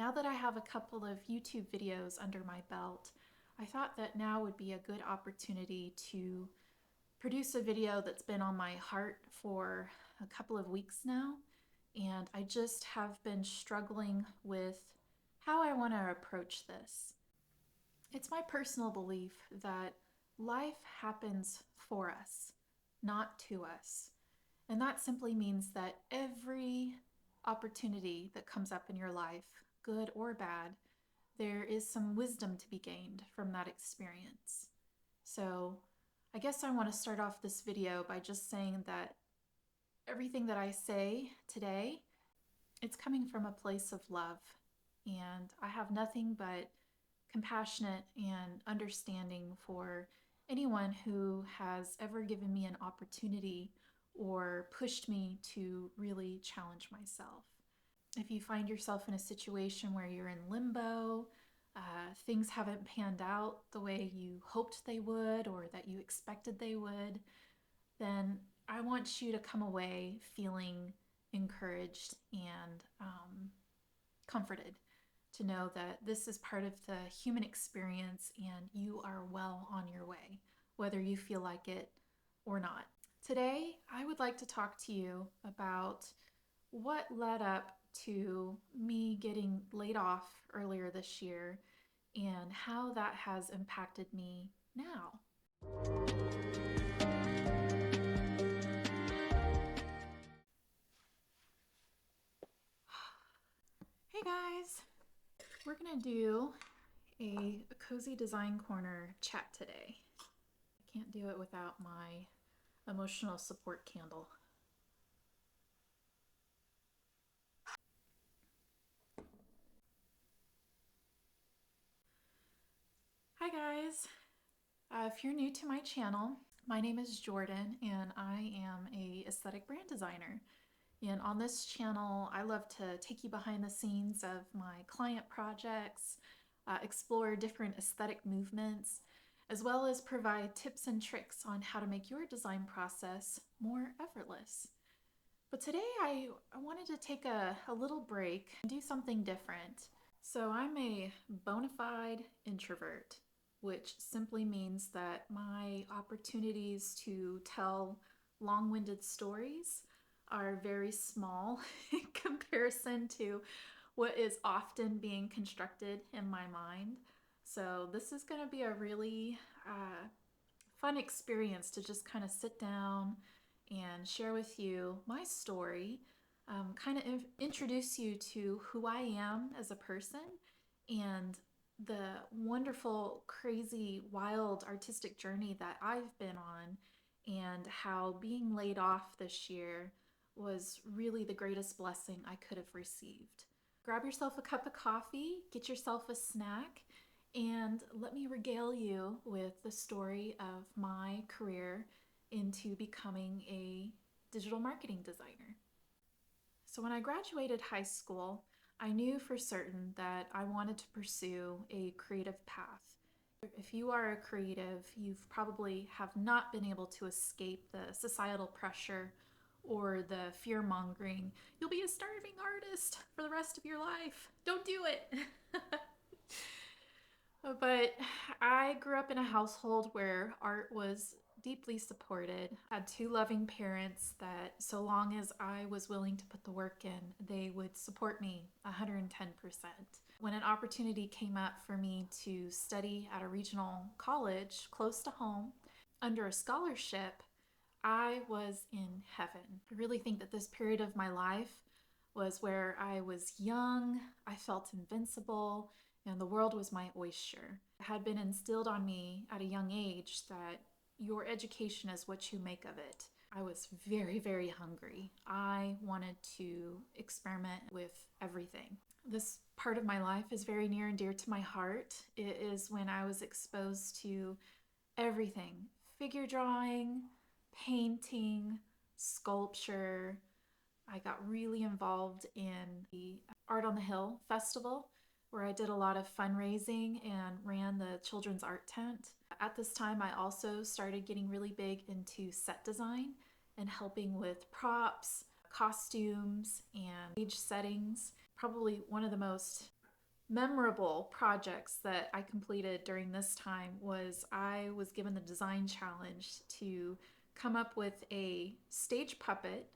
Now that I have a couple of YouTube videos under my belt, I thought that now would be a good opportunity to produce a video that's been on my heart for a couple of weeks now, and I just have been struggling with how I want to approach this. It's my personal belief that life happens for us, not to us. And that simply means that every opportunity that comes up in your life, good or bad, there is some wisdom to be gained from that experience. So I guess I want to start off this video by just saying that everything that I say today, it's coming from a place of love. And I have nothing but compassionate and understanding for anyone who has ever given me an opportunity or pushed me to really challenge myself. If you find yourself in a situation where you're in limbo, things haven't panned out the way you hoped they would or that you expected they would, then I want you to come away feeling encouraged and comforted to know that this is part of the human experience and you are well on your way, whether you feel like it or not. Today, I would like to talk to you about what led up to me getting laid off earlier this year and how that has impacted me now. Hey guys, we're gonna do a cozy design corner chat today. I can't do it without my emotional support candle. Hi guys, if you're new to my channel, my name is Jordan and I am a aesthetic brand designer. And on this channel, I love to take you behind the scenes of my client projects, explore different aesthetic movements, as well as provide tips and tricks on how to make your design process more effortless. But today I wanted to take a little break and do something different. So I'm a bona fide introvert, which simply means that my opportunities to tell long-winded stories are very small in comparison to what is often being constructed in my mind. So this is going to be a really fun experience to just kind of sit down and share with you my story, kind of introduce you to who I am as a person and the wonderful, crazy, wild artistic journey that I've been on, and how being laid off this year was really the greatest blessing I could have received. Grab yourself a cup of coffee, get yourself a snack, and let me regale you with the story of my career into becoming a digital marketing designer. So when I graduated high school, I knew for certain that I wanted to pursue a creative path. If you are a creative, you've probably have not been able to escape the societal pressure or the fear-mongering. You'll be a starving artist for the rest of your life. Don't do it. But I grew up in a household where art was deeply supported. I had two loving parents that so long as I was willing to put the work in, they would support me 110%. When an opportunity came up for me to study at a regional college close to home under a scholarship, I was in heaven. I really think that this period of my life was where I was young, I felt invincible, and the world was my oyster. It had been instilled on me at a young age that your education is what you make of it. I was very, very hungry. I wanted to experiment with everything. This part of my life is very near and dear to my heart. It is when I was exposed to everything: figure drawing, painting, sculpture. I got really involved in the Art on the Hill festival, where I did a lot of fundraising and ran the children's art tent. At this time, I also started getting really big into set design and helping with props, costumes, and stage settings. Probably one of the most memorable projects that I completed during this time was I was given the design challenge to come up with a stage puppet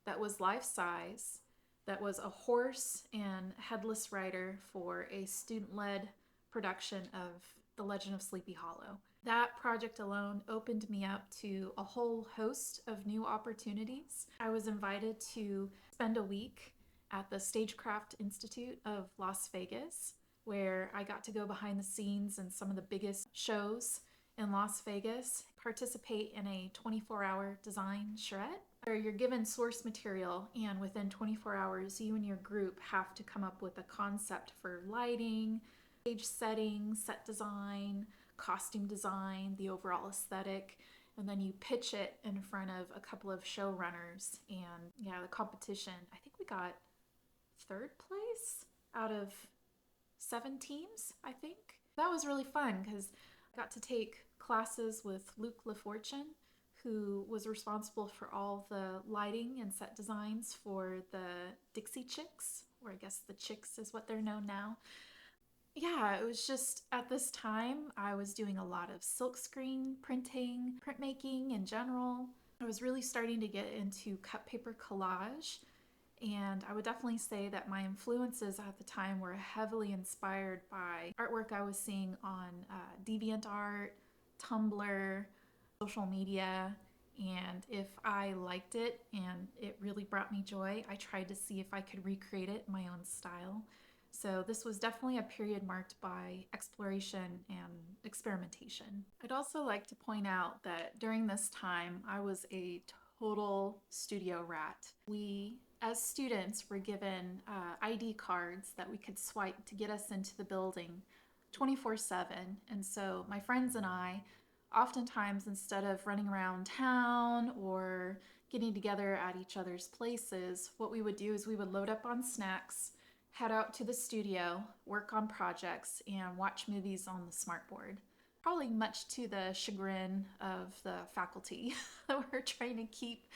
that was life size, that was a horse and headless rider for a student led production of The Legend of Sleepy Hollow. That project alone opened me up to a whole host of new opportunities. I was invited to spend a week at the Stagecraft Institute of Las Vegas, where I got to go behind the scenes in some of the biggest shows in Las Vegas, participate in a 24-hour design charrette, where you're given source material and within 24 hours you and your group have to come up with a concept for lighting, stage setting, set design, costume design, the overall aesthetic, and then you pitch it in front of a couple of showrunners. And yeah, the competition, I think we got third place out of 7 teams, I think. That was really fun because I got to take classes with Luke LaFortune, who was responsible for all the lighting and set designs for the Dixie Chicks, or I guess the Chicks is what they're known now. Yeah, it was just at this time I was doing a lot of silkscreen printing, printmaking in general. I was really starting to get into cut paper collage, and I would definitely say that my influences at the time were heavily inspired by artwork I was seeing on DeviantArt, Tumblr, social media. And if I liked it and it really brought me joy, I tried to see if I could recreate it in my own style. So this was definitely a period marked by exploration and experimentation. I'd also like to point out that during this time, I was a total studio rat. We, as students, were given ID cards that we could swipe to get us into the building 24/7. And so my friends and I, oftentimes, instead of running around town or getting together at each other's places, what we would do is we would load up on snacks, head out to the studio, work on projects, and watch movies on the smartboard. Probably much to the chagrin of the faculty that were trying to keep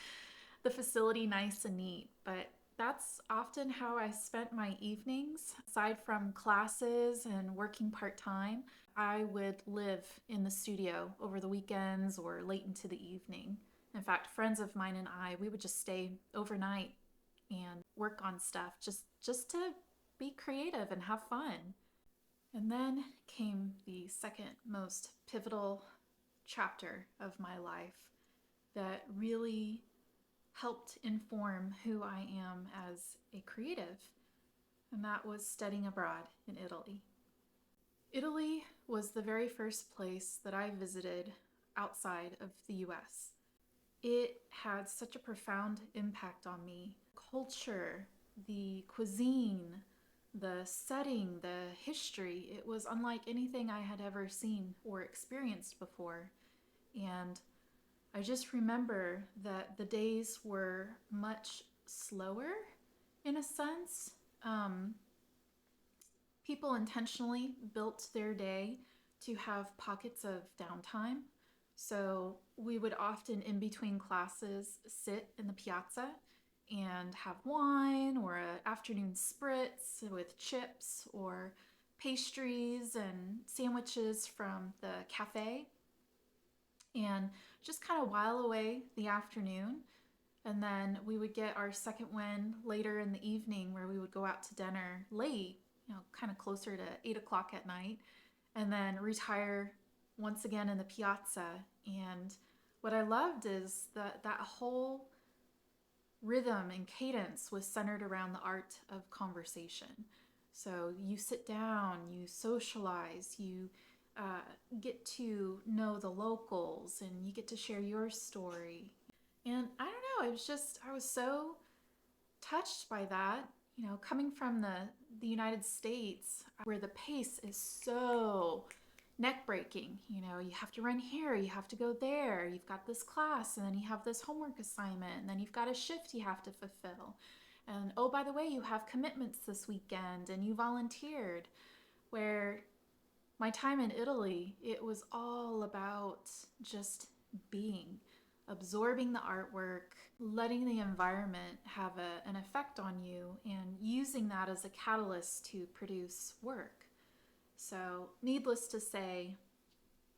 the facility nice and neat. But that's often how I spent my evenings. Aside from classes and working part-time, I would live in the studio over the weekends or late into the evening. In fact, friends of mine and I, we would just stay overnight and work on stuff just to be creative and have fun. And then came the second most pivotal chapter of my life that really helped inform who I am as a creative, and that was studying abroad in Italy. Italy was the very first place that I visited outside of the US. It had such a profound impact on me. Culture, the cuisine, the setting, the history, it was unlike anything I had ever seen or experienced before. And I just remember that the days were much slower in a sense. People intentionally built their day to have pockets of downtime. So we would often, in between classes, sit in the piazza and have wine or an afternoon spritz with chips or pastries and sandwiches from the cafe, and just kind of while away the afternoon. And then we would get our second win later in the evening, where we would go out to dinner late, kind of closer to 8 o'clock at night, and then retire once again in the piazza. And what I loved is that whole rhythm and cadence was centered around the art of conversation. So you sit down, you socialize, you get to know the locals, and you get to share your story. And I don't know, I was so touched by that. Coming from the United States, where the pace is so neck breaking. You have to run here, you have to go there, you've got this class, and then you have this homework assignment, and then you've got a shift you have to fulfill. And oh, by the way, you have commitments this weekend, and you volunteered. Where my time in Italy, it was all about just being, absorbing the artwork, letting the environment have an effect on you, and using that as a catalyst to produce work. So, needless to say,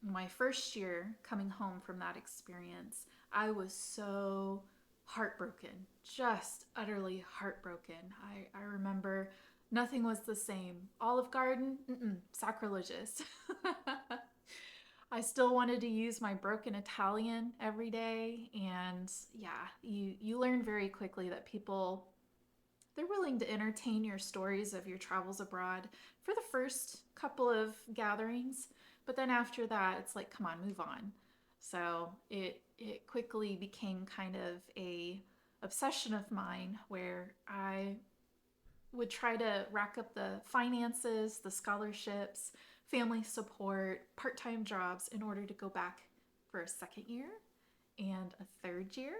my first year coming home from that experience, I was so heartbroken, just utterly heartbroken. I remember nothing was the same. Olive Garden, sacrilegious. I still wanted to use my broken Italian every day. And yeah, you learn very quickly that people, they're willing to entertain your stories of your travels abroad for the first couple of gatherings. But then after that, it's like, come on, move on. So it quickly became kind of a obsession of mine where I would try to rack up the finances, the scholarships, family support, part-time jobs in order to go back for a second year and a third year.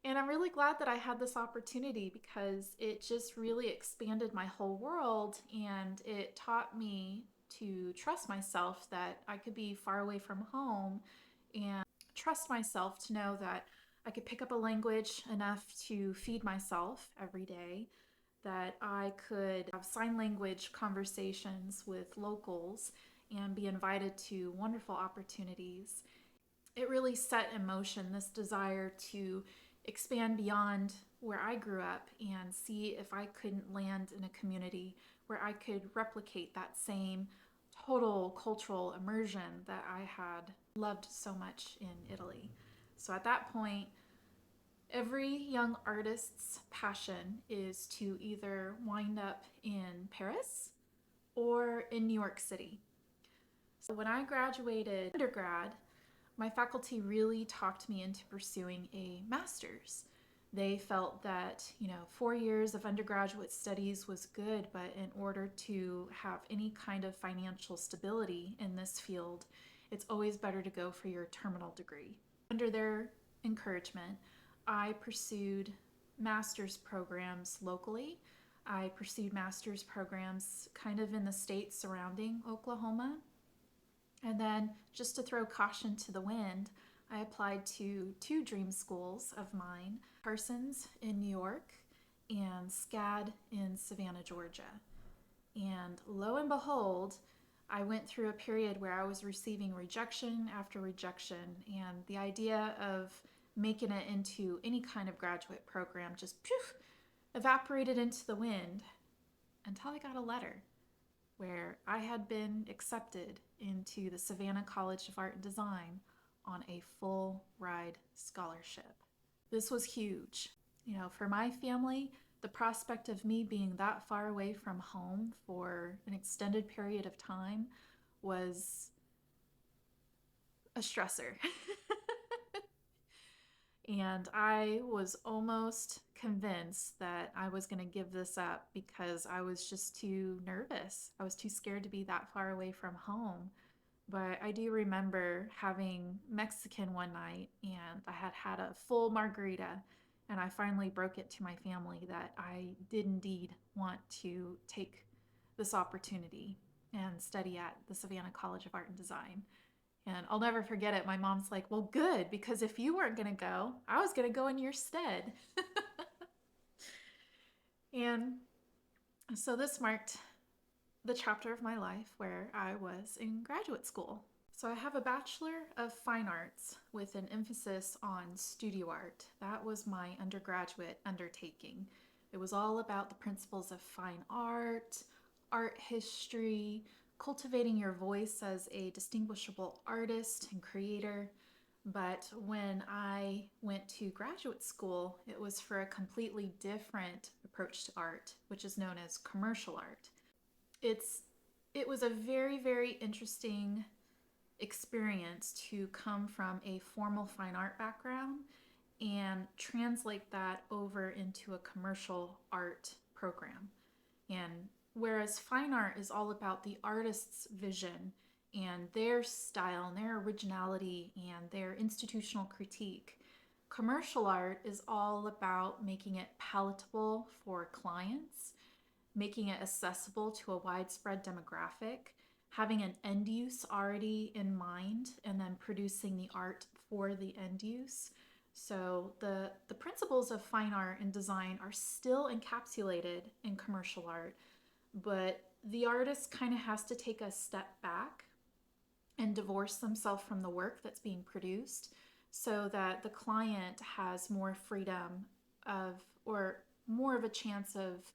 And I'm really glad that I had this opportunity because it just really expanded my whole world, and it taught me to trust myself that I could be far away from home and trust myself to know that I could pick up a language enough to feed myself every day, that I could have sign language conversations with locals and be invited to wonderful opportunities. It really set in motion this desire to expand beyond where I grew up and see if I couldn't land in a community where I could replicate that same total cultural immersion that I had loved so much in Italy. So at that point, every young artist's passion is to either wind up in Paris or in New York City. So when I graduated undergrad, my faculty really talked me into pursuing a master's. They felt that, 4 years of undergraduate studies was good, but in order to have any kind of financial stability in this field, it's always better to go for your terminal degree. Under their encouragement, I pursued master's programs locally. I pursued master's programs kind of in the states surrounding Oklahoma. And then, just to throw caution to the wind, I applied to two dream schools of mine, Parsons in New York and SCAD in Savannah, Georgia. And lo and behold, I went through a period where I was receiving rejection after rejection, and the idea of making it into any kind of graduate program just evaporated into the wind until I got a letter where I had been accepted into the Savannah College of Art and Design on a full ride scholarship. This was huge. For my family, the prospect of me being that far away from home for an extended period of time was a stressor. And I was almost convinced that I was going to give this up because I was just too nervous. I was too scared to be that far away from home. But I do remember having Mexican one night, and I had had a full margarita, and I finally broke it to my family that I did indeed want to take this opportunity and study at the Savannah College of Art and Design. And I'll never forget it. My mom's like, well, good, because if you weren't going to go, I was going to go in your stead. And so this marked the chapter of my life where I was in graduate school. So I have a Bachelor of Fine Arts with an emphasis on studio art. That was my undergraduate undertaking. It was all about the principles of fine art, art history, cultivating your voice as a distinguishable artist and creator. But when I went to graduate school, it was for a completely different approach to art, which is known as commercial art. It was a very, very interesting experience to come from a formal fine art background and translate that over into a commercial art program. And whereas fine art is all about the artist's vision and their style and their originality and their institutional critique, commercial art is all about making it palatable for clients, making it accessible to a widespread demographic, having an end use already in mind and then producing the art for the end use. So the principles of fine art and design are still encapsulated in commercial art, but the artist kind of has to take a step back and divorce themselves from the work that's being produced so that the client has more freedom of, or more of a chance of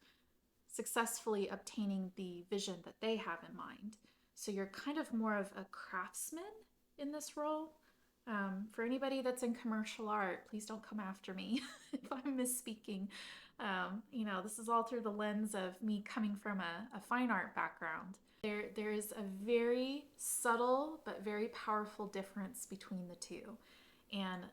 successfully obtaining the vision that they have in mind. So you're kind of more of a craftsman in this role. For anybody that's in commercial art, please don't come after me if I'm misspeaking. This is all through the lens of me coming from a fine art background. There is a very subtle but very powerful difference between the two. And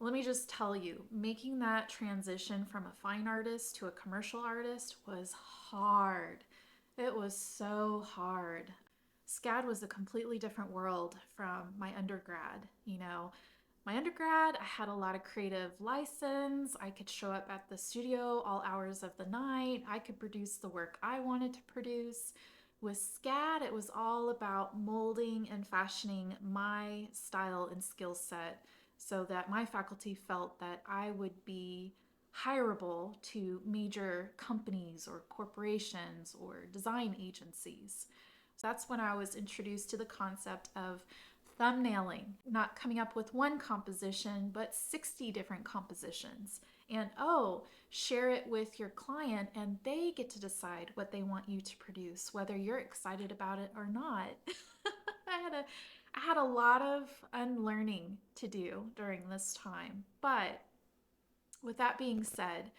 let me just tell you, making that transition from a fine artist to a commercial artist was hard. It was so hard. SCAD was a completely different world from my undergrad. My undergrad, I had a lot of creative license. I could show up at the studio all hours of the night. I could produce the work I wanted to produce. With SCAD, it was all about molding and fashioning my style and skill set so that my faculty felt that I would be hireable to major companies or corporations or design agencies. So that's when I was introduced to the concept of thumbnailing, not coming up with one composition, but 60 different compositions. And share it with your client and they get to decide what they want you to produce, whether you're excited about it or not. I had a lot of unlearning to do during this time. But with that being said,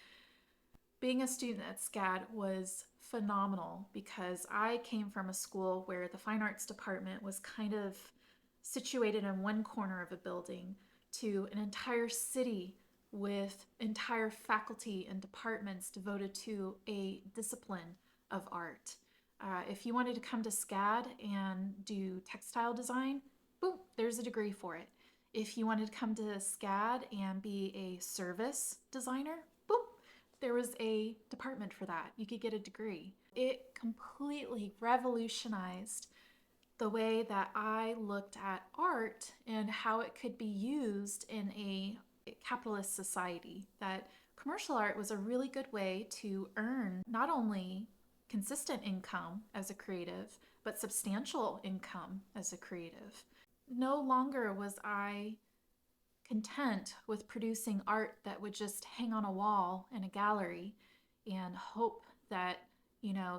being a student at SCAD was phenomenal because I came from a school where the fine arts department was kind of situated in one corner of a building to an entire city with entire faculty and departments devoted to a discipline of art. If you wanted to come to SCAD and do textile design, boom, there's a degree for it. If you wanted to come to SCAD and be a service designer, boom, there was a department for that. You could get a degree. It completely revolutionized the way that I looked at art and how it could be used in a capitalist society. That commercial art was a really good way to earn not only consistent income as a creative, but substantial income as a creative. No longer was I content with producing art that would just hang on a wall in a gallery and hope that,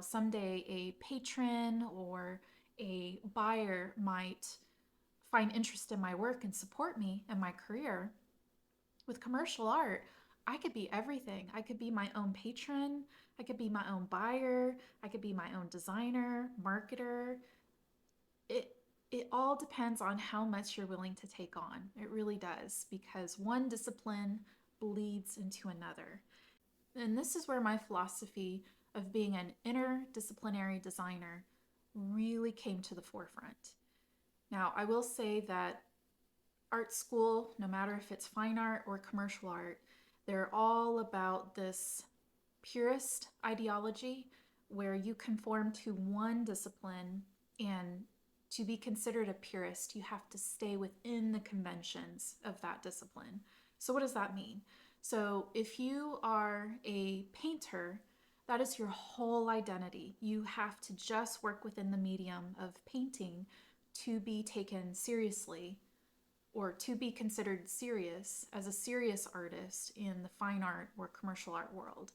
someday a patron or a buyer might find interest in my work and support me in my career. With commercial art, I could be everything. I could be my own patron, I could be my own buyer, I could be my own designer, marketer. It it all depends on how much you're willing to take on. It really does, because one discipline bleeds into another. And this is where my philosophy of being an interdisciplinary designer really came to the forefront. Now, I will say that art school, no matter if it's fine art or commercial art, they're all about this purist ideology where you conform to one discipline, and to be considered a purist, you have to stay within the conventions of that discipline. So, what does that mean? So, if you are a painter, that is your whole identity. You have to just work within the medium of painting to be taken seriously, or to be considered serious as a serious artist in the fine art or commercial art world.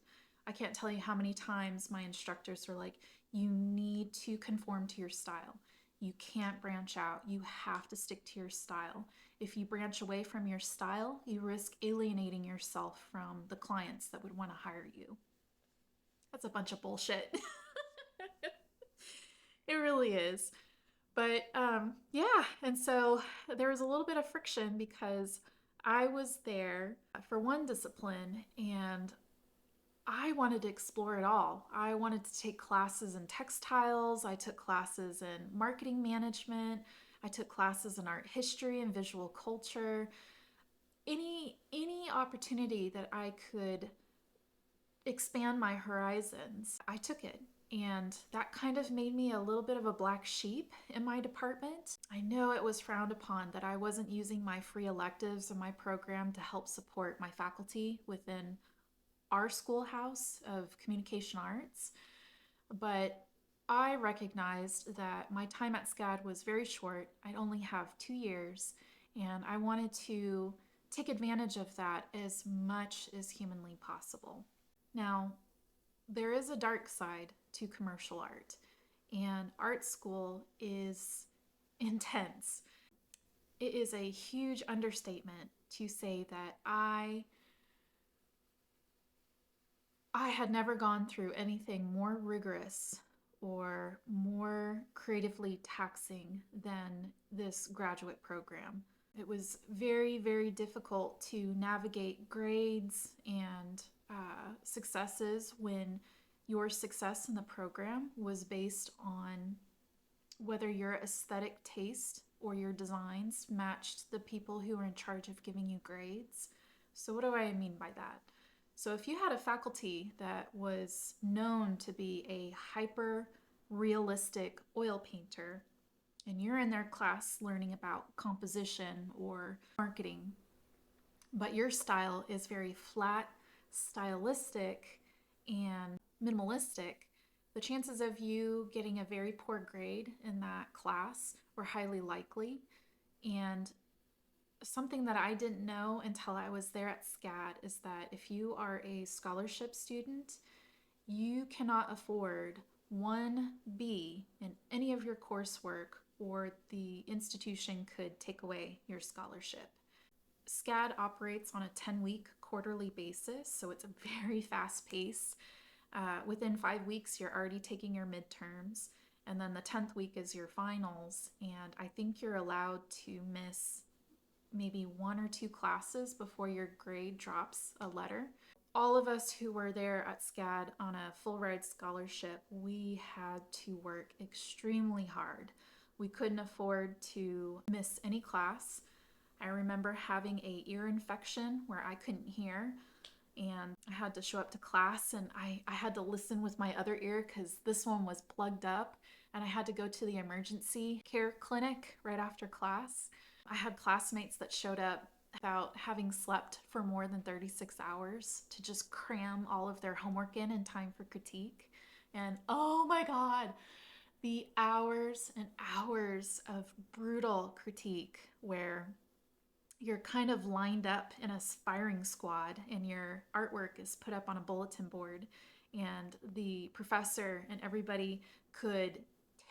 I can't tell you how many times my instructors were like, you need to conform to your style. You can't branch out. You have to stick to your style. If you branch away from your style, you risk alienating yourself from the clients that would want to hire you. That's a bunch of bullshit. It really is. But yeah, and so there was a little bit of friction because I was there for one discipline and I wanted to explore it all. I wanted to take classes in textiles, I took classes in marketing management, I took classes in art history and visual culture. Any opportunity that I could expand my horizons, I took it. And that kind of made me a little bit of a black sheep in my department. I know it was frowned upon that I wasn't using my free electives in my program to help support my faculty within our schoolhouse of communication arts. But I recognized that my time at SCAD was very short. I'd only have 2 years, and I wanted to take advantage of that as much as humanly possible. Now, there is a dark side to commercial art, and art school is intense. It is a huge understatement to say that I had never gone through anything more rigorous or more creatively taxing than this graduate program. It was very, very difficult to navigate grades and successes when your success in the program was based on whether your aesthetic taste or your designs matched the people who were in charge of giving you grades. So, what do I mean by that? So, if you had a faculty that was known to be a hyper realistic oil painter, and you're in their class learning about composition or marketing, but your style is very flat, stylistic, and minimalistic, the chances of you getting a very poor grade in that class were highly likely. And something that I didn't know until I was there at SCAD is that if you are a scholarship student, you cannot afford 1B in any of your coursework, or the institution could take away your scholarship. SCAD operates on a 10-week quarterly basis, so it's a very fast pace. Within 5 weeks, you're already taking your midterms, and then the 10th week is your finals, and I think you're allowed to miss maybe 1 or 2 classes before your grade drops a letter. All of us who were there at SCAD on a full ride scholarship, we had to work extremely hard. We couldn't afford to miss any class. I remember having a ear infection where I couldn't hear, and I had to show up to class, and I had to listen with my other ear because this one was plugged up, and I had to go to the emergency care clinic right after class. I had classmates that showed up about having slept for more than 36 hours to just cram all of their homework in time for critique. And oh my God, the hours and hours of brutal critique where you're kind of lined up in a firing squad and your artwork is put up on a bulletin board, and the professor and everybody could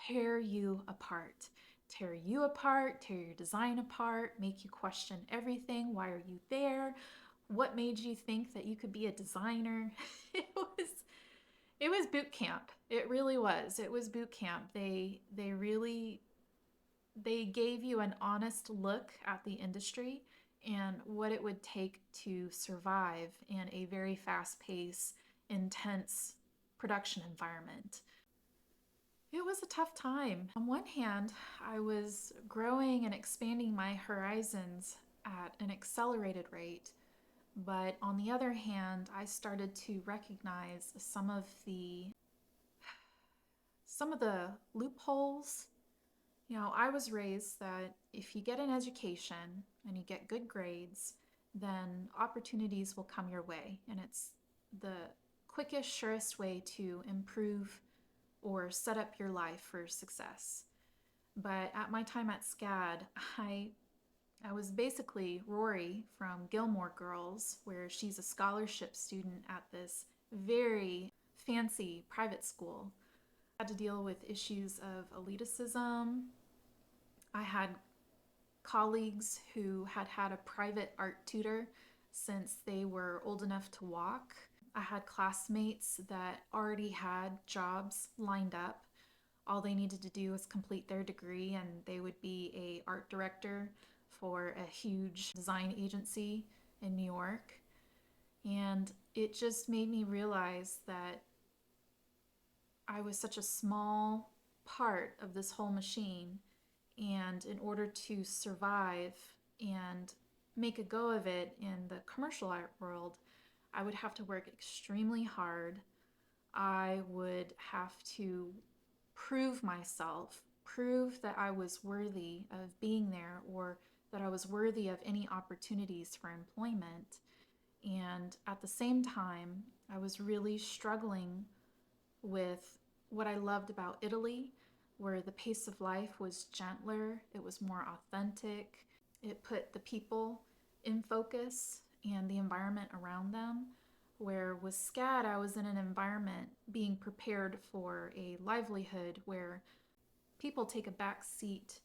tear you apart. Tear you apart, tear your design apart, make you question everything. Why are you there? What made you think that you could be a designer? it was it was boot camp. It really was. It was boot camp. They gave you an honest look at the industry and what it would take to survive in a very fast-paced, intense production environment. It was a tough time. On one hand, I was growing and expanding my horizons at an accelerated rate, but on the other hand, I started to recognize some of the loopholes. I was raised that if you get an education and you get good grades, then opportunities will come your way. And it's the quickest, surest way to improve or set up your life for success. But at my time at SCAD, I was basically Rory from Gilmore Girls, where she's a scholarship student at this very fancy private school. I had to deal with issues of elitism. I had colleagues who had had a private art tutor since they were old enough to walk. I had classmates that already had jobs lined up. All they needed to do was complete their degree and they would be a art director for a huge design agency in New York. And it just made me realize that I was such a small part of this whole machine, and in order to survive and make a go of it in the commercial art world, I would have to work extremely hard. I would have to prove myself, prove that I was worthy of being there or that I was worthy of any opportunities for employment. And at the same time, I was really struggling with what I loved about Italy, where the pace of life was gentler, it was more authentic, it put the people in focus and the environment around them. Where with SCAD, I was in an environment being prepared for a livelihood where people take a back seat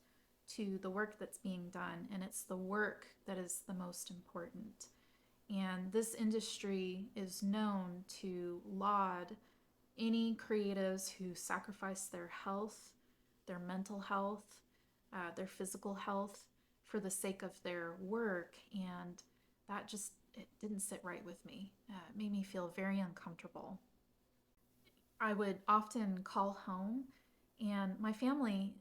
to the work that's being done, and it's the work that is the most important. And this industry is known to laud any creatives who sacrifice their health, their mental health, their physical health for the sake of their work. And that just, it didn't sit right with me. It made me feel very uncomfortable. I would often call home, and my family,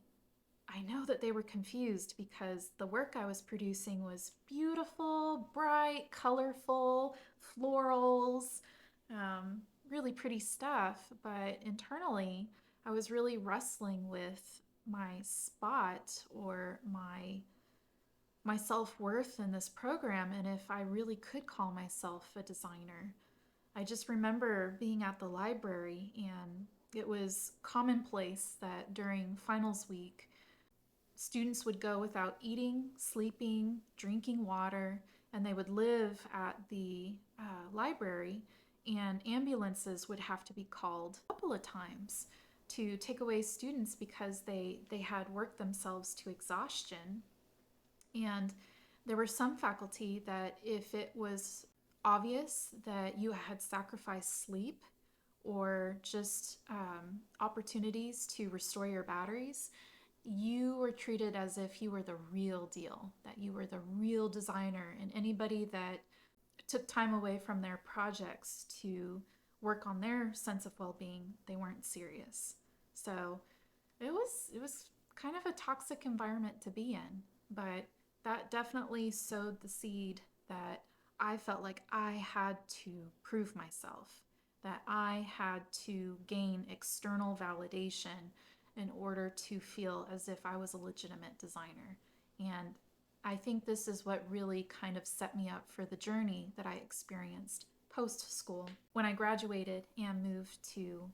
I know that they were confused because the work I was producing was beautiful, bright, colorful, florals, really pretty stuff. But internally, I was really wrestling with my spot or my self-worth in this program and if I really could call myself a designer. I just remember being at the library, and it was commonplace that during finals week students would go without eating, sleeping, drinking water, and they would live at the library, and ambulances would have to be called a couple of times to take away students because they had worked themselves to exhaustion. And there were some faculty that if it was obvious that you had sacrificed sleep or just opportunities to restore your batteries, you were treated as if you were the real deal, that you were the real designer, and anybody that took time away from their projects to work on their sense of well-being, they weren't serious. So it was kind of a toxic environment to be in, but that definitely sowed the seed that I felt like I had to prove myself, that I had to gain external validation in order to feel as if I was a legitimate designer. And I think this is what really kind of set me up for the journey that I experienced post school when I graduated and moved to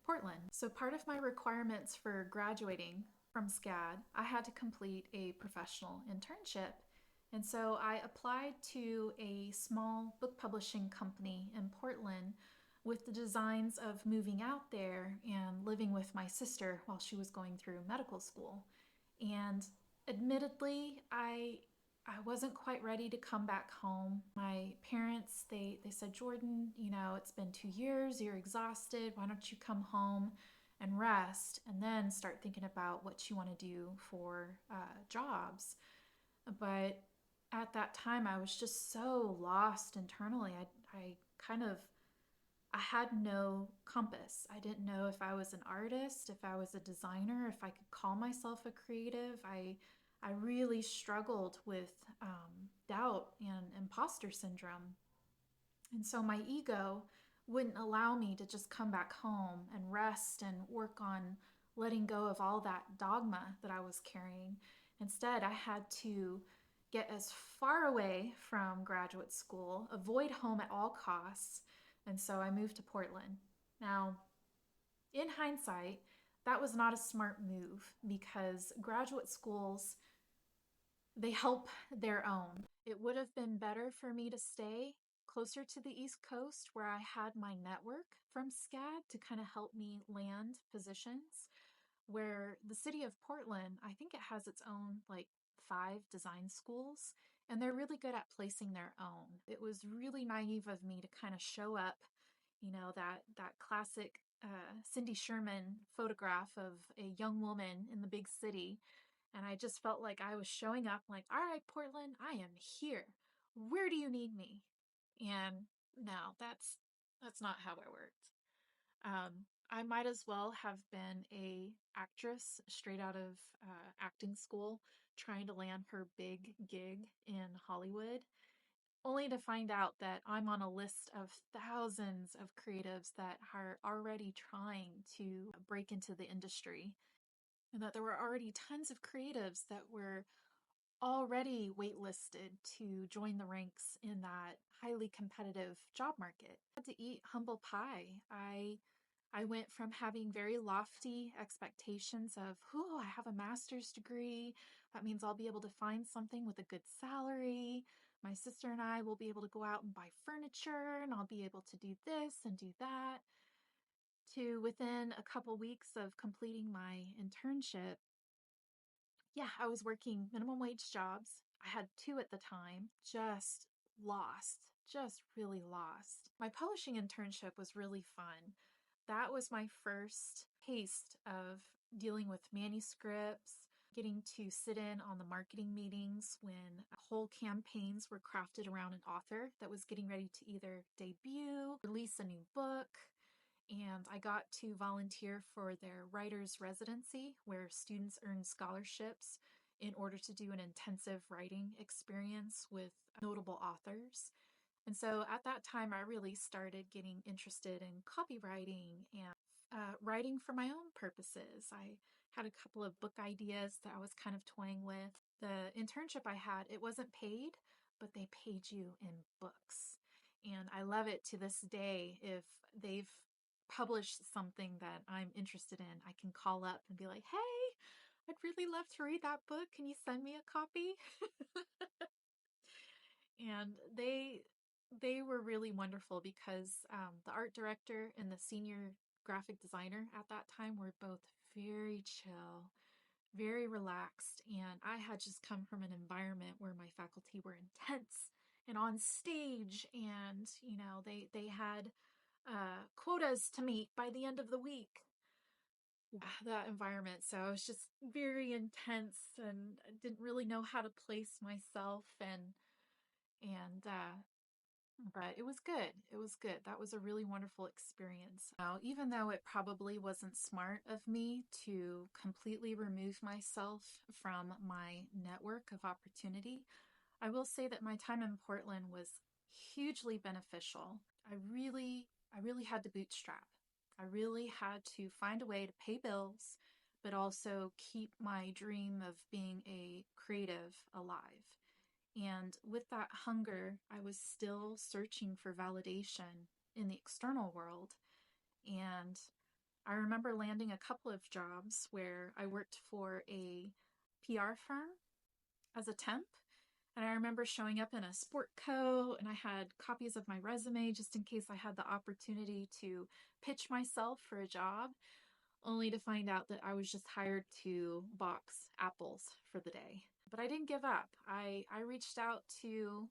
Portland. So, part of my requirements for graduating from SCAD, I had to complete a professional internship. And so I applied to a small book publishing company in Portland with the designs of moving out there and living with my sister while she was going through medical school. And admittedly, I wasn't quite ready to come back home. My parents, they said, Jordan, it's been 2 years, you're exhausted. Why don't you come home and rest and then start thinking about what you want to do for jobs? But at that time, I was just so lost internally. I kind of I had no compass. I didn't know if I was an artist, if I was a designer, if I could call myself a creative. I really struggled with doubt and imposter syndrome. And so my ego wouldn't allow me to just come back home and rest and work on letting go of all that dogma that I was carrying. Instead, I had to get as far away from graduate school, avoid home at all costs, and so I moved to Portland. Now, in hindsight, that was not a smart move because graduate schools, they help their own. It would have been better for me to stay closer to the East Coast where I had my network from SCAD to kind of help me land positions. Where the city of Portland, I think it has its own like 5 design schools, and they're really good at placing their own. It was really naive of me to kind of show up, that classic Cindy Sherman photograph of a young woman in the big city. And I just felt like I was showing up like, all right, Portland, I am here. Where do you need me? And no, that's not how it worked. I might as well have been a actress straight out of acting school, trying to land her big gig in Hollywood. only to find out that I'm on a list of thousands of creatives that are already trying to break into the industry, and that there were already tons of creatives that were already waitlisted to join the ranks in that highly competitive job market. I had to eat humble pie. I went from having very lofty expectations of, oh, I have a master's degree. That means I'll be able to find something with a good salary. My sister and I will be able to go out and buy furniture, and I'll be able to do this and do that. To within a couple weeks of completing my internship, yeah, I was working minimum wage jobs. I had two at the time, just really lost. My publishing internship was really fun. That was my first taste of dealing with manuscripts, getting to sit in on the marketing meetings when whole campaigns were crafted around an author that was getting ready to either debut, release a new book. And I got to volunteer for their writer's residency, where students earn scholarships in order to do an intensive writing experience with notable authors. And so at that time, I really started getting interested in copywriting and writing for my own purposes. I had a couple of book ideas that I was kind of toying with. The internship I had, it wasn't paid, but they paid you in books. And I love it to this day. If they've published something that I'm interested in, I can call up and be like, hey, I'd really love to read that book. Can you send me a copy? And they were really wonderful because the art director and the senior graphic designer at that time were both very chill, very relaxed, and I had just come from an environment where my faculty were intense and on stage, and they had quotas to meet by the end of the week. That environment, so I was just very intense and didn't really know how to place myself, and but it was good. It was good. That was a really wonderful experience. Now, even though it probably wasn't smart of me to completely remove myself from my network of opportunity, I will say that my time in Portland was hugely beneficial. I really had to bootstrap. I really had to find a way to pay bills, but also keep my dream of being a creative alive. And with that hunger, I was still searching for validation in the external world. And I remember landing a couple of jobs where I worked for a PR firm as a temp. And I remember showing up in a sport coat, and I had copies of my resume just in case I had the opportunity to pitch myself for a job, only to find out that I was just hired to box apples for the day. But I didn't give up. I reached out to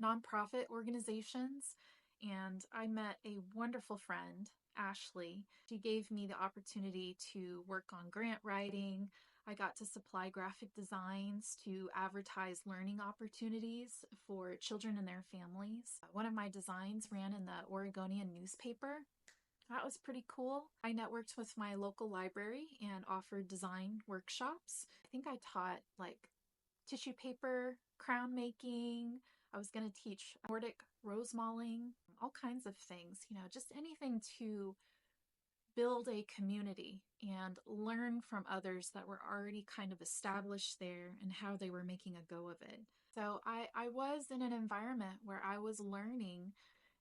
nonprofit organizations, and I met a wonderful friend, Ashley. She gave me the opportunity to work on grant writing. I got to supply graphic designs to advertise learning opportunities for children and their families. One of my designs ran in the Oregonian newspaper. That was pretty cool. I networked with my local library and offered design workshops. I think I taught like tissue paper, crown making. I was going to teach Nordic rose mauling, all kinds of things, just anything to build a community and learn from others that were already kind of established there and how they were making a go of it. So I was in an environment where I was learning,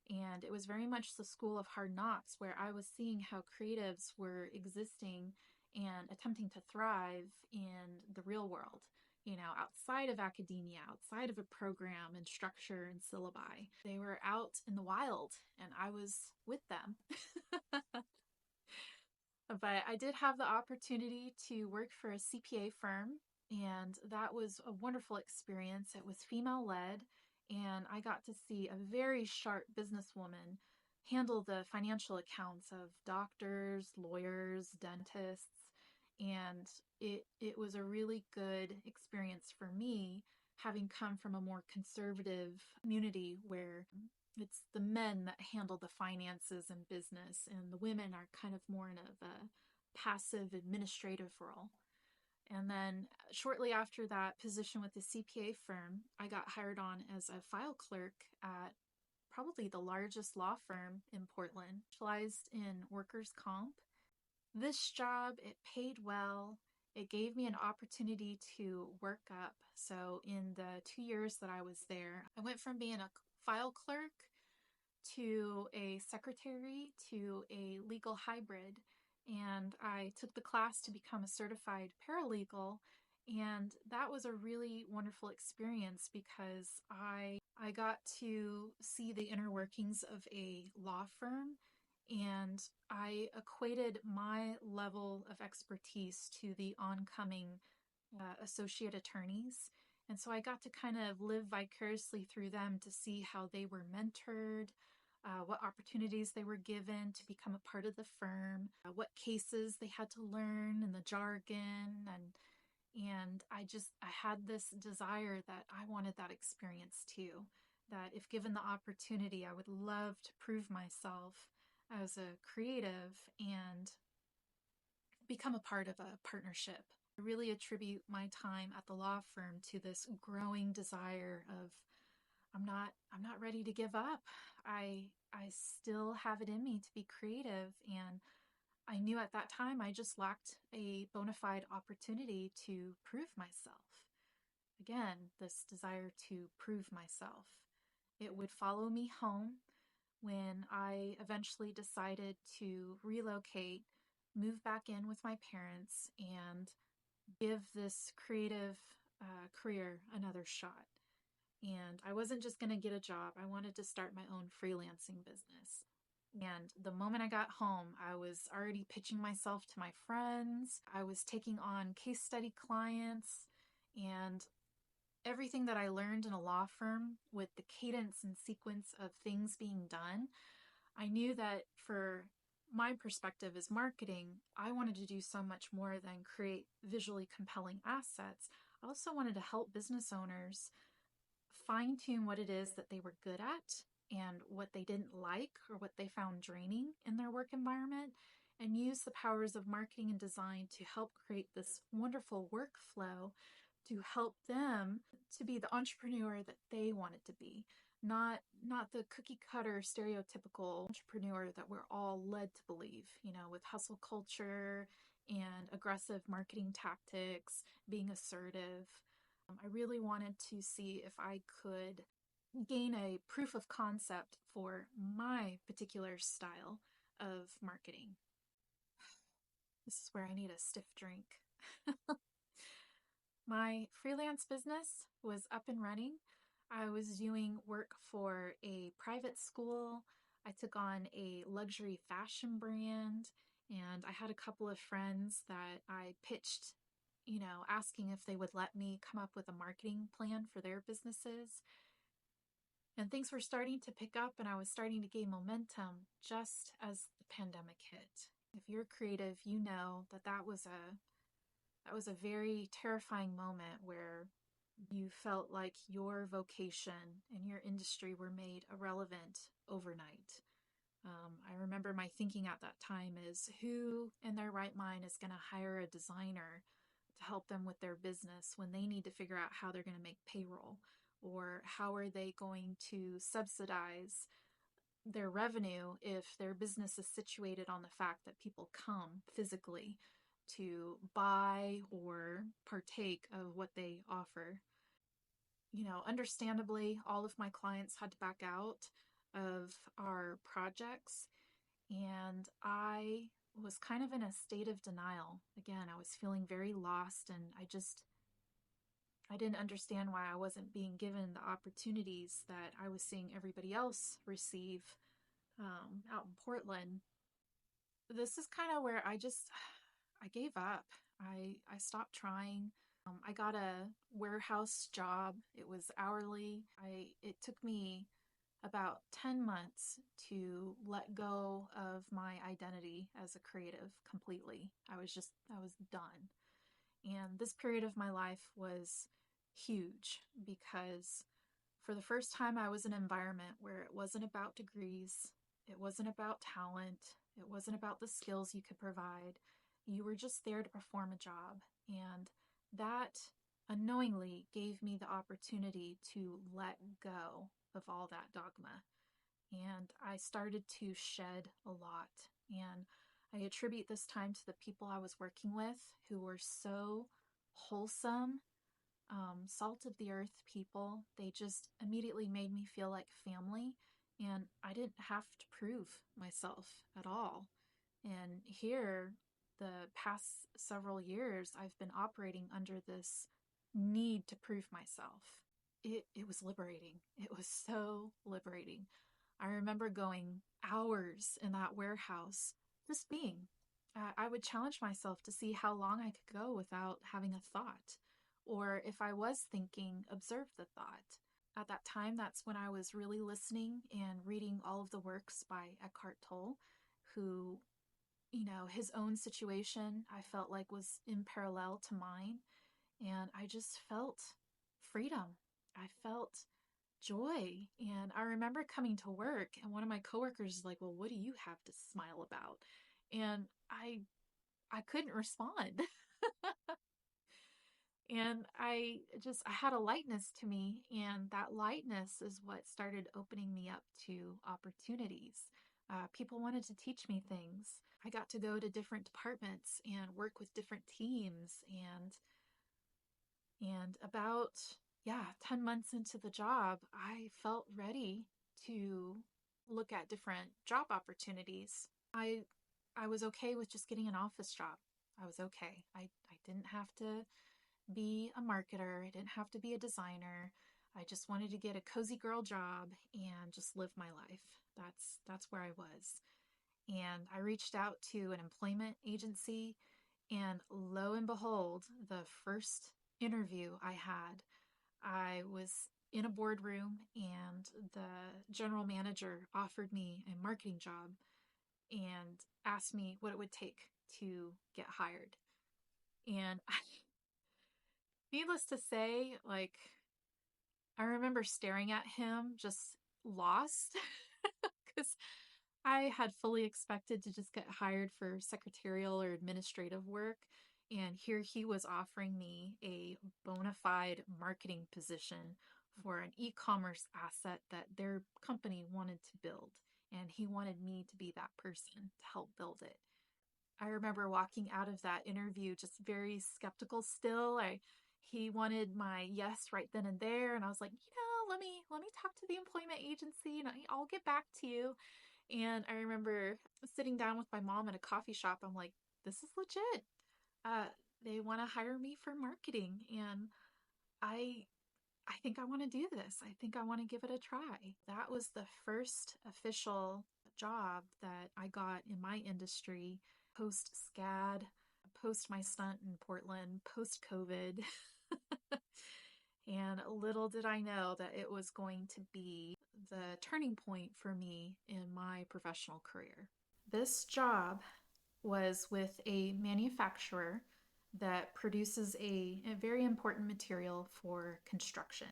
and it was very much the school of hard knocks, where I was seeing how creatives were existing and attempting to thrive in the real world, outside of academia, outside of a program and structure and syllabi. They were out in the wild, and I was with them. But I did have the opportunity to work for a CPA firm, and that was a wonderful experience. It was female led, and I got to see a very sharp businesswoman handle the financial accounts of doctors, lawyers, dentists, and it was a really good experience for me, having come from a more conservative community where it's the men that handle the finances and business, and the women are kind of more in a passive administrative role. And then shortly after that position with the CPA firm, I got hired on as a file clerk at probably the largest law firm in Portland, specialized in workers' comp. This job, it paid well. It gave me an opportunity to work up. So in the 2 years that I was there, I went from being a file clerk to a secretary to a legal hybrid. And I took the class to become a certified paralegal. And that was a really wonderful experience because I got to see the inner workings of a law firm, and I equated my level of expertise to the oncoming associate attorneys. And so I got to kind of live vicariously through them to see how they were mentored, what opportunities they were given to become a part of the firm, what cases they had to learn and the jargon. And I had this desire that I wanted that experience too, that if given the opportunity, I would love to prove myself as a creative and become a part of a partnership. I really attribute my time at the law firm to this growing desire of I'm not ready to give up. I still have it in me to be creative, and I knew at that time I just lacked a bona fide opportunity to prove myself. Again, this desire to prove myself. It would follow me home when I eventually decided to relocate, move back in with my parents, and give this creative career another shot. And I wasn't just going to get a job, I wanted to start my own freelancing business. And the moment I got home, I was already pitching myself to my friends. I was taking on case study clients, and everything that I learned in a law firm with the cadence and sequence of things being done, I knew that for my perspective as marketing, I wanted to do so much more than create visually compelling assets. I also wanted to help business owners fine tune what it is that they were good at and what they didn't like or what they found draining in their work environment, and use the powers of marketing and design to help create this wonderful workflow to help them to be the entrepreneur that they wanted to be, not the cookie cutter stereotypical entrepreneur that we're all led to believe, with hustle culture and aggressive marketing tactics, being assertive. I really wanted to see if I could gain a proof of concept for my particular style of marketing. This is where I need a stiff drink. My freelance business was up and running. I was doing work for a private school. I took on a luxury fashion brand, and I had a couple of friends that I pitched, asking if they would let me come up with a marketing plan for their businesses. And things were starting to pick up, and I was starting to gain momentum just as the pandemic hit. If you're creative, you know that was a very terrifying moment where you felt like your vocation and your industry were made irrelevant overnight. I remember my thinking at that time is, who in their right mind is going to hire a designer to help them with their business when they need to figure out how they're going to make payroll, or how are they going to subsidize their revenue if their business is situated on the fact that people come physically to buy or partake of what they offer. Understandably, all of my clients had to back out of our projects, and I was kind of in a state of denial. Again, I was feeling very lost, and I didn't understand why I wasn't being given the opportunities that I was seeing everybody else receive out in Portland. This is kind of where I gave up. I stopped trying. I got a warehouse job. It was hourly. It took me about 10 months to let go of my identity as a creative completely. I was done. And this period of my life was huge because for the first time I was in an environment where it wasn't about degrees, it wasn't about talent, it wasn't about the skills you could provide. You were just there to perform a job. And that unknowingly gave me the opportunity to let go of all that dogma. And I started to shed a lot. And I attribute this time to the people I was working with who were so wholesome, salt of the earth people. They just immediately made me feel like family. And I didn't have to prove myself at all. And here, the past several years, I've been operating under this need to prove myself. It was liberating. It was so liberating. I remember going hours in that warehouse just being. I would challenge myself to see how long I could go without having a thought. Or if I was thinking, observe the thought. At that time, that's when I was really listening and reading all of the works by Eckhart Tolle, who, his own situation I felt like was in parallel to mine. And I just felt freedom. I felt joy. And I remember coming to work and one of my coworkers was like, "Well, what do you have to smile about?" And I couldn't respond. And I had a lightness to me, and that lightness is what started opening me up to opportunities. People wanted to teach me things. I got to go to different departments and work with different teams, and about, yeah, 10 months into the job, I felt ready to look at different job opportunities. I was okay with just getting an office job. I was okay. I didn't have to be a marketer. I didn't have to be a designer. I just wanted to get a cozy girl job and just live my life. That's where I was. And I reached out to an employment agency, and lo and behold, the first interview I was in a boardroom, and the general manager offered me a marketing job and asked me what it would take to get hired. And needless to say, like, I remember staring at him just lost because I had fully expected to just get hired for secretarial or administrative work. And here he was offering me a bona fide marketing position for an e commerce asset that their company wanted to build. And he wanted me to be that person to help build it. I remember walking out of that interview just very skeptical still. He wanted my yes right then and there, and I was like, let me talk to the employment agency and I'll get back to you. And I remember sitting down with my mom at a coffee shop. I'm like, this is legit. Uh, they want to hire me for marketing, and I I think I want to do this. I think I want to give it a try. That was the first official job that I got in my industry post SCAD, post my stunt in Portland, post COVID. And little did I know that it was going to be the turning point for me in my professional career. This job was with a manufacturer that produces a very important material for construction.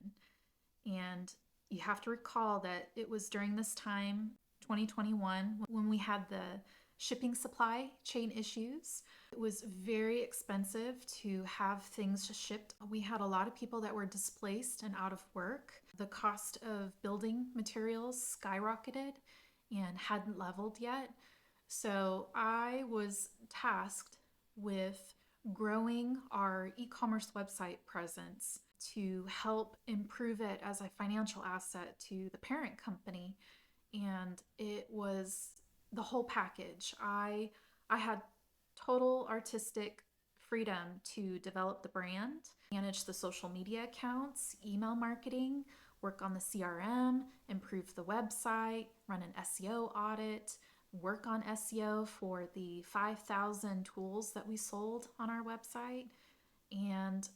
And you have to recall that it was during this time, 2021, when we had the shipping supply chain issues. It was very expensive to have things shipped. We had a lot of people that were displaced and out of work. The cost of building materials skyrocketed and hadn't leveled yet. So I was tasked with growing our e commerce website presence to help improve it as a financial asset to the parent company. And it was the whole package. I had total artistic freedom to develop the brand, manage the social media accounts, email marketing, work on the CRM, improve the website, run an SEO audit, work on SEO for the 5,000 tools that we sold on our website. And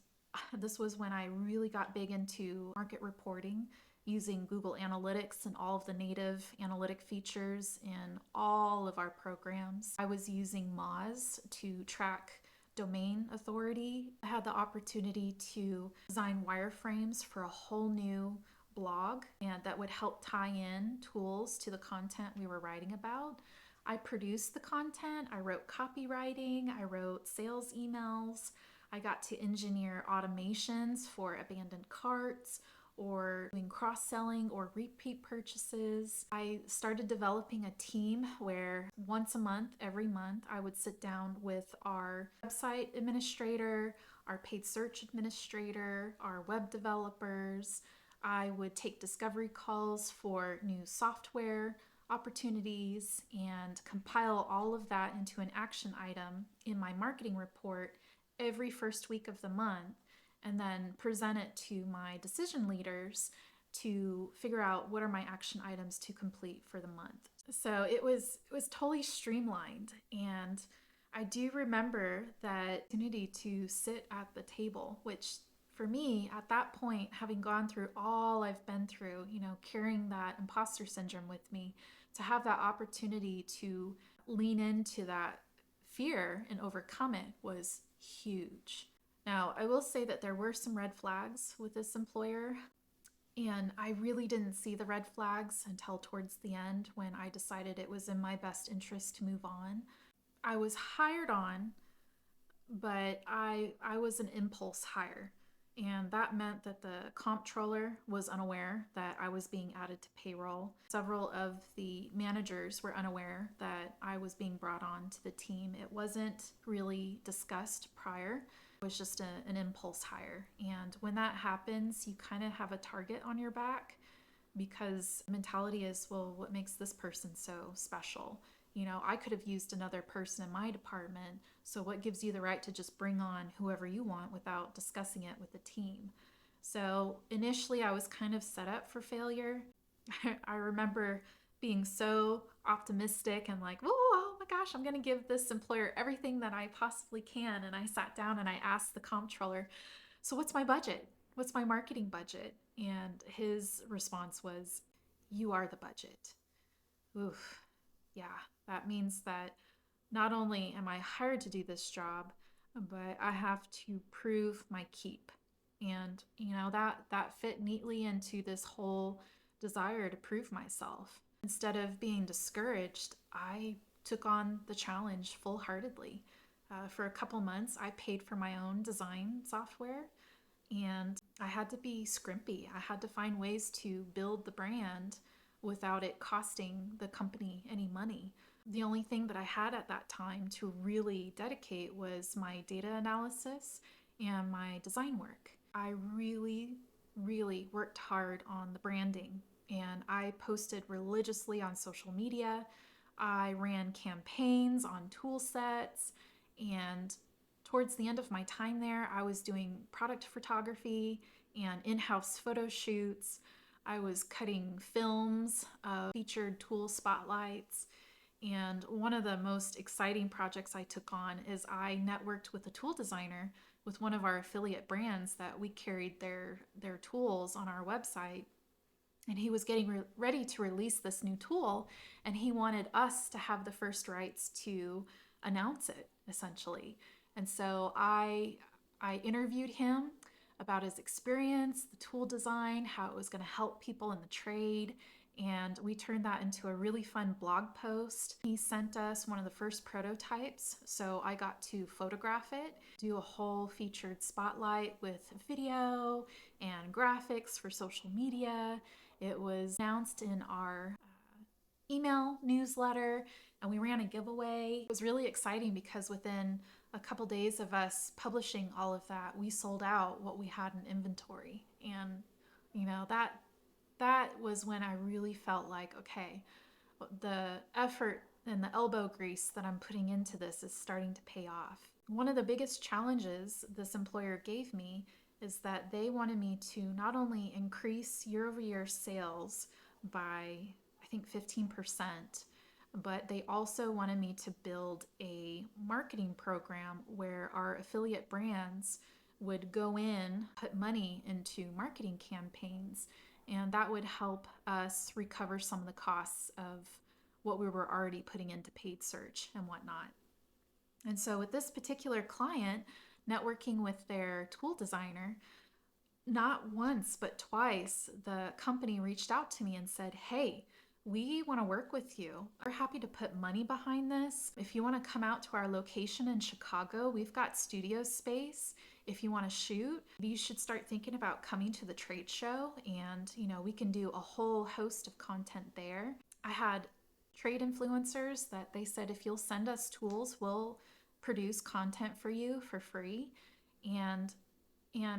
this was when I really got big into market reporting using Google Analytics and all of the native analytic features in all of our programs. I was using Moz to track domain authority. I had the opportunity to design wireframes for a whole new blog, and that would help tie in tools to the content we were writing about. I produced the content, I wrote copywriting, I wrote sales emails, I got to engineer automations for abandoned carts or doing cross-selling or repeat purchases. I started developing a team where once a month, every month, I would sit down with our website administrator, our paid search administrator, our web developers. I would take discovery calls for new software opportunities and compile all of that into an action item in my marketing report every first week of the month, and then present it to my decision leaders to figure out what are my action items to complete for the month. So it was totally streamlined, and I do remember that opportunity to sit at the table, which for me at that point, having gone through all I've been through, carrying that imposter syndrome with me, to have that opportunity to lean into that fear and overcome it was huge. Now, I will say that there were some red flags with this employer, and I really didn't see the red flags until towards the end when I decided it was in my best interest to move on. I was hired on, but I was an impulse hire. And that meant that the comptroller was unaware that I was being added to payroll. Several of the managers were unaware that I was being brought on to the team. It wasn't really discussed prior. It was just an impulse hire. And when that happens, you kind of have a target on your back, because the mentality is, well, what makes this person so special? I could have used another person in my department, so what gives you the right to just bring on whoever you want without discussing it with the team? So initially, I was kind of set up for failure. I remember being so optimistic and like, oh my gosh, I'm going to give this employer everything that I possibly can. And I sat down and I asked the comptroller, so what's my budget? What's my marketing budget? And his response was, you are the budget. Oof. Yeah, that means that not only am I hired to do this job, but I have to prove my keep. And that fit neatly into this whole desire to prove myself. Instead of being discouraged, I took on the challenge full-heartedly. For a couple months, I paid for my own design software, and I had to be scrimpy. I had to find ways to build the brand without it costing the company any money. The only thing that I had at that time to really dedicate was my data analysis and my design work. I really, really worked hard on the branding, and I posted religiously on social media. I ran campaigns on tool sets, and towards the end of my time there, I was doing product photography and in-house photo shoots. I was cutting films of featured tool spotlights. And one of the most exciting projects I took on is I networked with a tool designer with one of our affiliate brands that we carried their tools on our website. And he was getting ready to release this new tool, and he wanted us to have the first rights to announce it, essentially. And so I interviewed him about his experience, the tool design, how it was going to help people in the trade, and we turned that into a really fun blog post. He sent us one of the first prototypes, so I got to photograph it, do a whole featured spotlight with video and graphics for social media. It was announced in our email newsletter, and we ran a giveaway. It was really exciting because within a couple days of us publishing all of that, we sold out what we had in inventory. And that was when I really felt like, okay, the effort and the elbow grease that I'm putting into this is starting to pay off. One of the biggest challenges this employer gave me is that they wanted me to not only increase year-over-year sales by, I think, 15%, but they also wanted me to build a marketing program where our affiliate brands would go in, put money into marketing campaigns, and that would help us recover some of the costs of what we were already putting into paid search and whatnot. And so with this particular client, networking with their tool designer, not once but twice, the company reached out to me and said, hey, we want to work with you. We're happy to put money behind this. If you want to come out to our location in Chicago, we've got studio space. If you want to shoot, you should start thinking about coming to the trade show, and we can do a whole host of content there. I had trade influencers that they said, if you'll send us tools, we'll produce content for you for free. And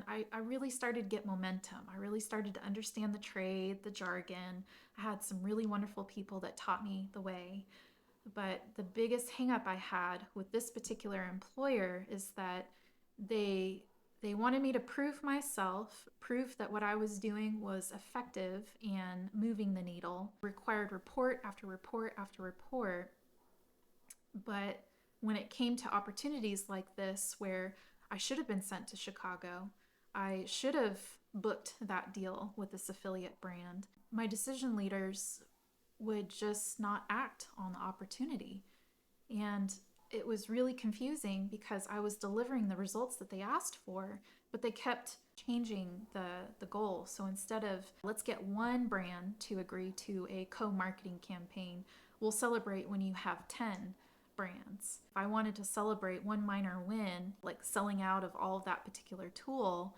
I really started to get momentum. I really started to understand the trade, the jargon. I had some really wonderful people that taught me the way. But the biggest hangup I had with this particular employer is that they they wanted me to prove myself, prove that what I was doing was effective and moving the needle. Required report after report after report. But when it came to opportunities like this, where I should have been sent to Chicago, I should have booked that deal with this affiliate brand, my decision leaders would just not act on the opportunity. And it was really confusing because I was delivering the results that they asked for, but they kept changing the goal. So instead of, let's get one brand to agree to a co-marketing campaign, we'll celebrate when you have 10 brands. If I wanted to celebrate one minor win, like selling out of all of that particular tool,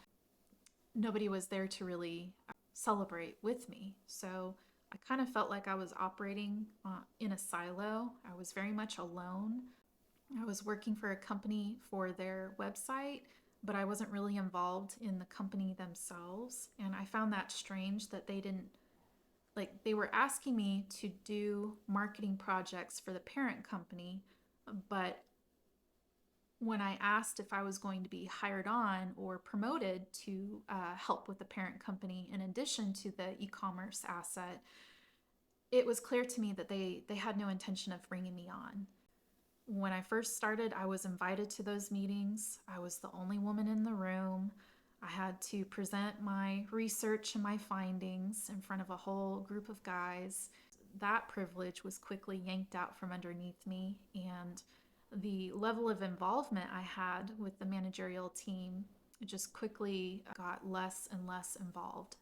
nobody was there to really celebrate with me. So I kind of felt like I was operating in a silo. I was very much alone. I was working for a company for their website, but I wasn't really involved in the company themselves. And I found that strange that they were asking me to do marketing projects for the parent company, but when I asked if I was going to be hired on or promoted to help with the parent company in addition to the e-commerce asset, it was clear to me that they had no intention of bringing me on. When I first started, I was invited to those meetings. I was the only woman in the room. I had to present my research and my findings in front of a whole group of guys. That privilege was quickly yanked out from underneath me, and the level of involvement I had with the managerial team just quickly got less and less involved.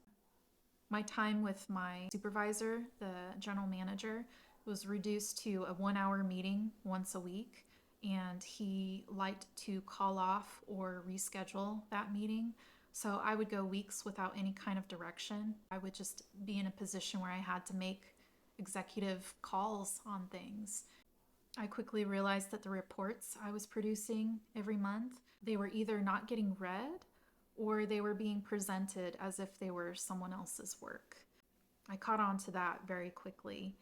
My time with my supervisor, the general manager, was reduced to a 1 hour meeting once a week, and he liked to call off or reschedule that meeting. So I would go weeks without any kind of direction. I would just be in a position where I had to make executive calls on things. I quickly realized that the reports I was producing every month, they were either not getting read or they were being presented as if they were someone else's work. I caught on to that very quickly.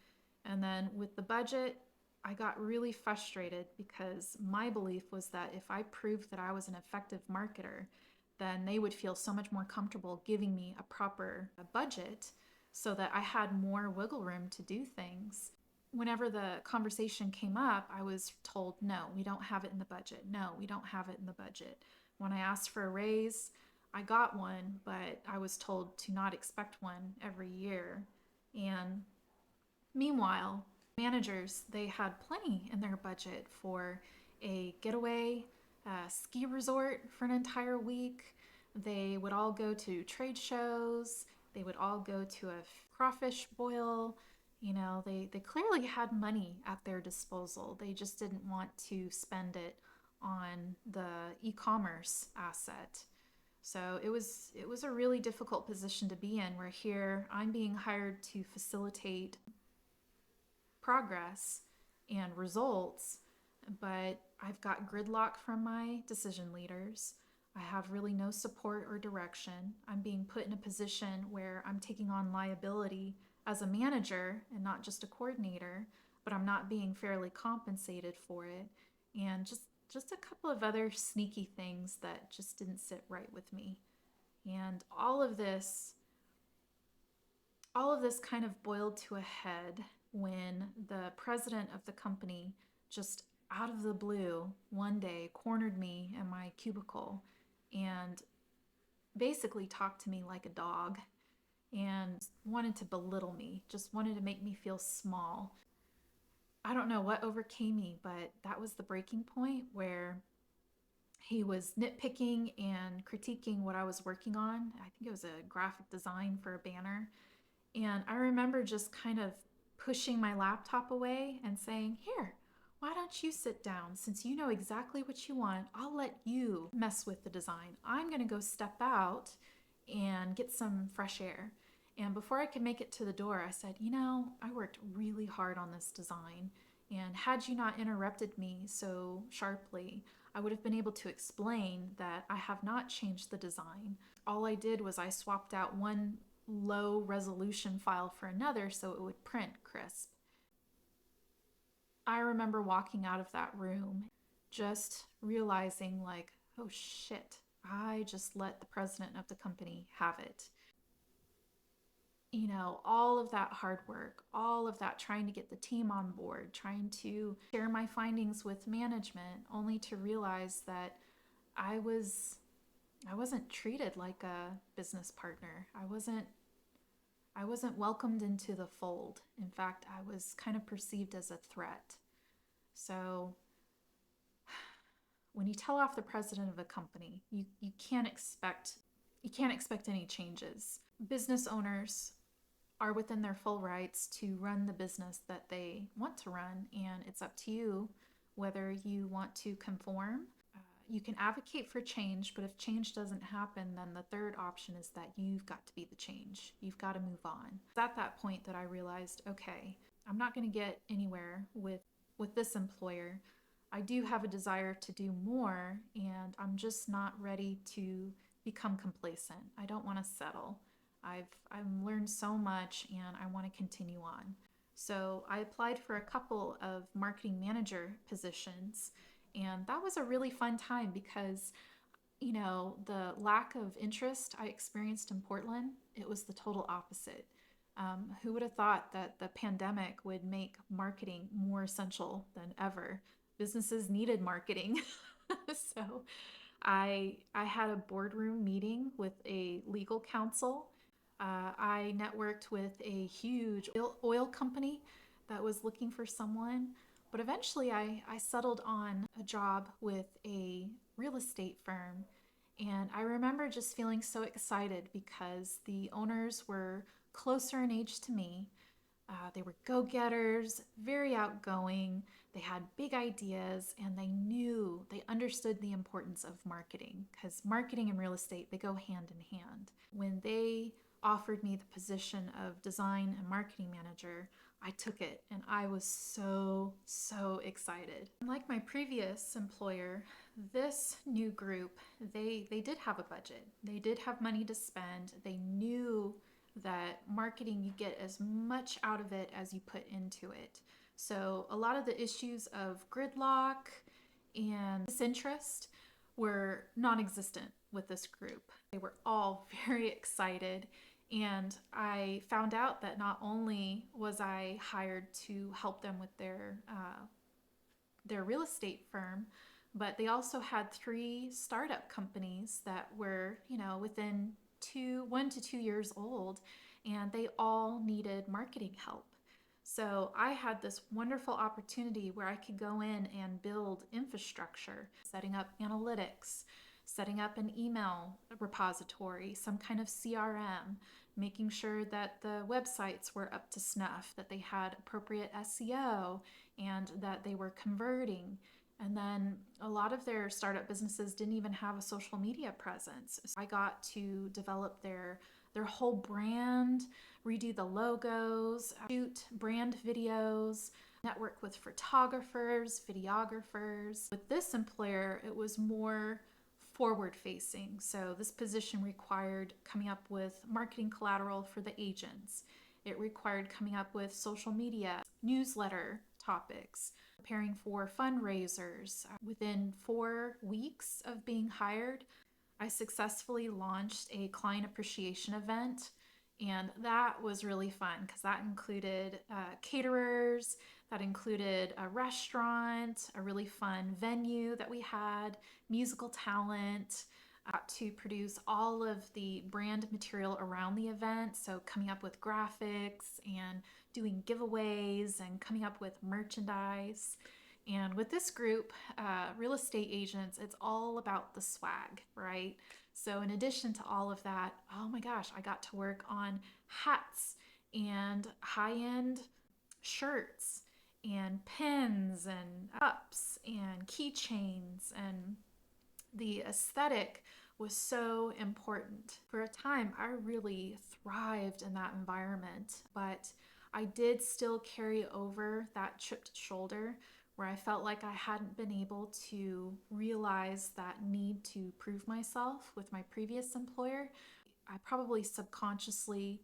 And then with the budget, I got really frustrated because my belief was that if I proved that I was an effective marketer, then they would feel so much more comfortable giving me a proper budget so that I had more wiggle room to do things. Whenever the conversation came up, I was told, no, we don't have it in the budget. No, we don't have it in the budget. When I asked for a raise, I got one, but I was told to not expect one every year. And meanwhile, managers, they had plenty in their budget for a getaway, a ski resort for an entire week. They would all go to trade shows. They would all go to a crawfish boil. They clearly had money at their disposal. They just didn't want to spend it on the e-commerce asset. So it was a really difficult position to be in, where here I'm being hired to facilitate progress and results, but I've got gridlock from my decision leaders. I have really no support or direction. I'm being put in a position where I'm taking on liability as a manager and not just a coordinator, but I'm not being fairly compensated for it. And just a couple of other sneaky things that just didn't sit right with me. And all of this kind of boiled to a head when the president of the company just out of the blue one day cornered me in my cubicle and basically talked to me like a dog and wanted to belittle me, just wanted to make me feel small. I don't know what overcame me, but that was the breaking point where he was nitpicking and critiquing what I was working on. I think it was a graphic design for a banner. And I remember just kind of pushing my laptop away and saying, "Here, why don't you sit down? Since you know exactly what you want, I'll let you mess with the design. I'm going to go step out and get some fresh air." And before I could make it to the door, I said, I worked really hard on this design. And had you not interrupted me so sharply, I would have been able to explain that I have not changed the design. All I did was I swapped out one low resolution file for another so it would print crisp. I remember walking out of that room just realizing, like, oh shit, I just let the president of the company have it. All of that hard work, all of that trying to get the team on board, trying to share my findings with management, only to realize that I was I wasn't treated like a business partner. I wasn't welcomed into the fold. In fact, I was kind of perceived as a threat. So when you tell off the president of a company, you can't expect any changes. Business owners are within their full rights to run the business that they want to run, and it's up to you whether you want to conform. You can advocate for change, but if change doesn't happen, then the third option is that you've got to be the change. You've got to move on. It's at that point that I realized, okay, I'm not going to get anywhere with this employer. I do have a desire to do more, and I'm just not ready to become complacent. I don't want to settle. I've learned so much and I want to continue on. So I applied for a couple of marketing manager positions, and that was a really fun time because the lack of interest I experienced in Portland, it was the total opposite. Who would have thought that the pandemic would make marketing more essential than ever? Businesses needed marketing. So I had a boardroom meeting with a legal counsel. I networked with a huge oil company that was looking for someone. But eventually I settled on a job with a real estate firm. And I remember just feeling so excited because the owners were closer in age to me. They were go-getters, very outgoing. They had big ideas, and they understood the importance of marketing, because marketing and real estate, they go hand in hand. When they offered me the position of design and marketing manager, I took it and I was so, so excited. Like my previous employer, this new group, they did have a budget. They did have money to spend. They knew that marketing, you get as much out of it as you put into it. So a lot of the issues of gridlock and disinterest were non-existent with this group. They were all very excited, and I found out that not only was I hired to help them with their real estate firm, but they also had 3 startup companies that were, within 1 to 2 years old, and they all needed marketing help. So I had this wonderful opportunity where I could go in and build infrastructure, setting up analytics, setting up an email repository, some kind of CRM, making sure that the websites were up to snuff, that they had appropriate SEO, and that they were converting. And then a lot of their startup businesses didn't even have a social media presence. So I got to develop their whole brand, redo the logos, shoot brand videos, network with photographers, videographers. With this employer, it was more forward facing. So this position required coming up with marketing collateral for the agents. It required coming up with social media, newsletter topics, preparing for fundraisers. Within 4 weeks of being hired, I successfully launched a client appreciation event, and that was really fun because that included caterers, that included a restaurant, a really fun venue that we had, musical talent. I got to produce all of the brand material around the event, so coming up with graphics and doing giveaways and coming up with merchandise. And with this group, real estate agents, it's all about the swag, right? So in addition to all of that, oh my gosh, I got to work on hats and high-end shirts and pins and cups and keychains, and the aesthetic was so important. For a time, I really thrived in that environment, but I did still carry over that chipped shoulder where I felt like I hadn't been able to realize that need to prove myself with my previous employer. I probably subconsciously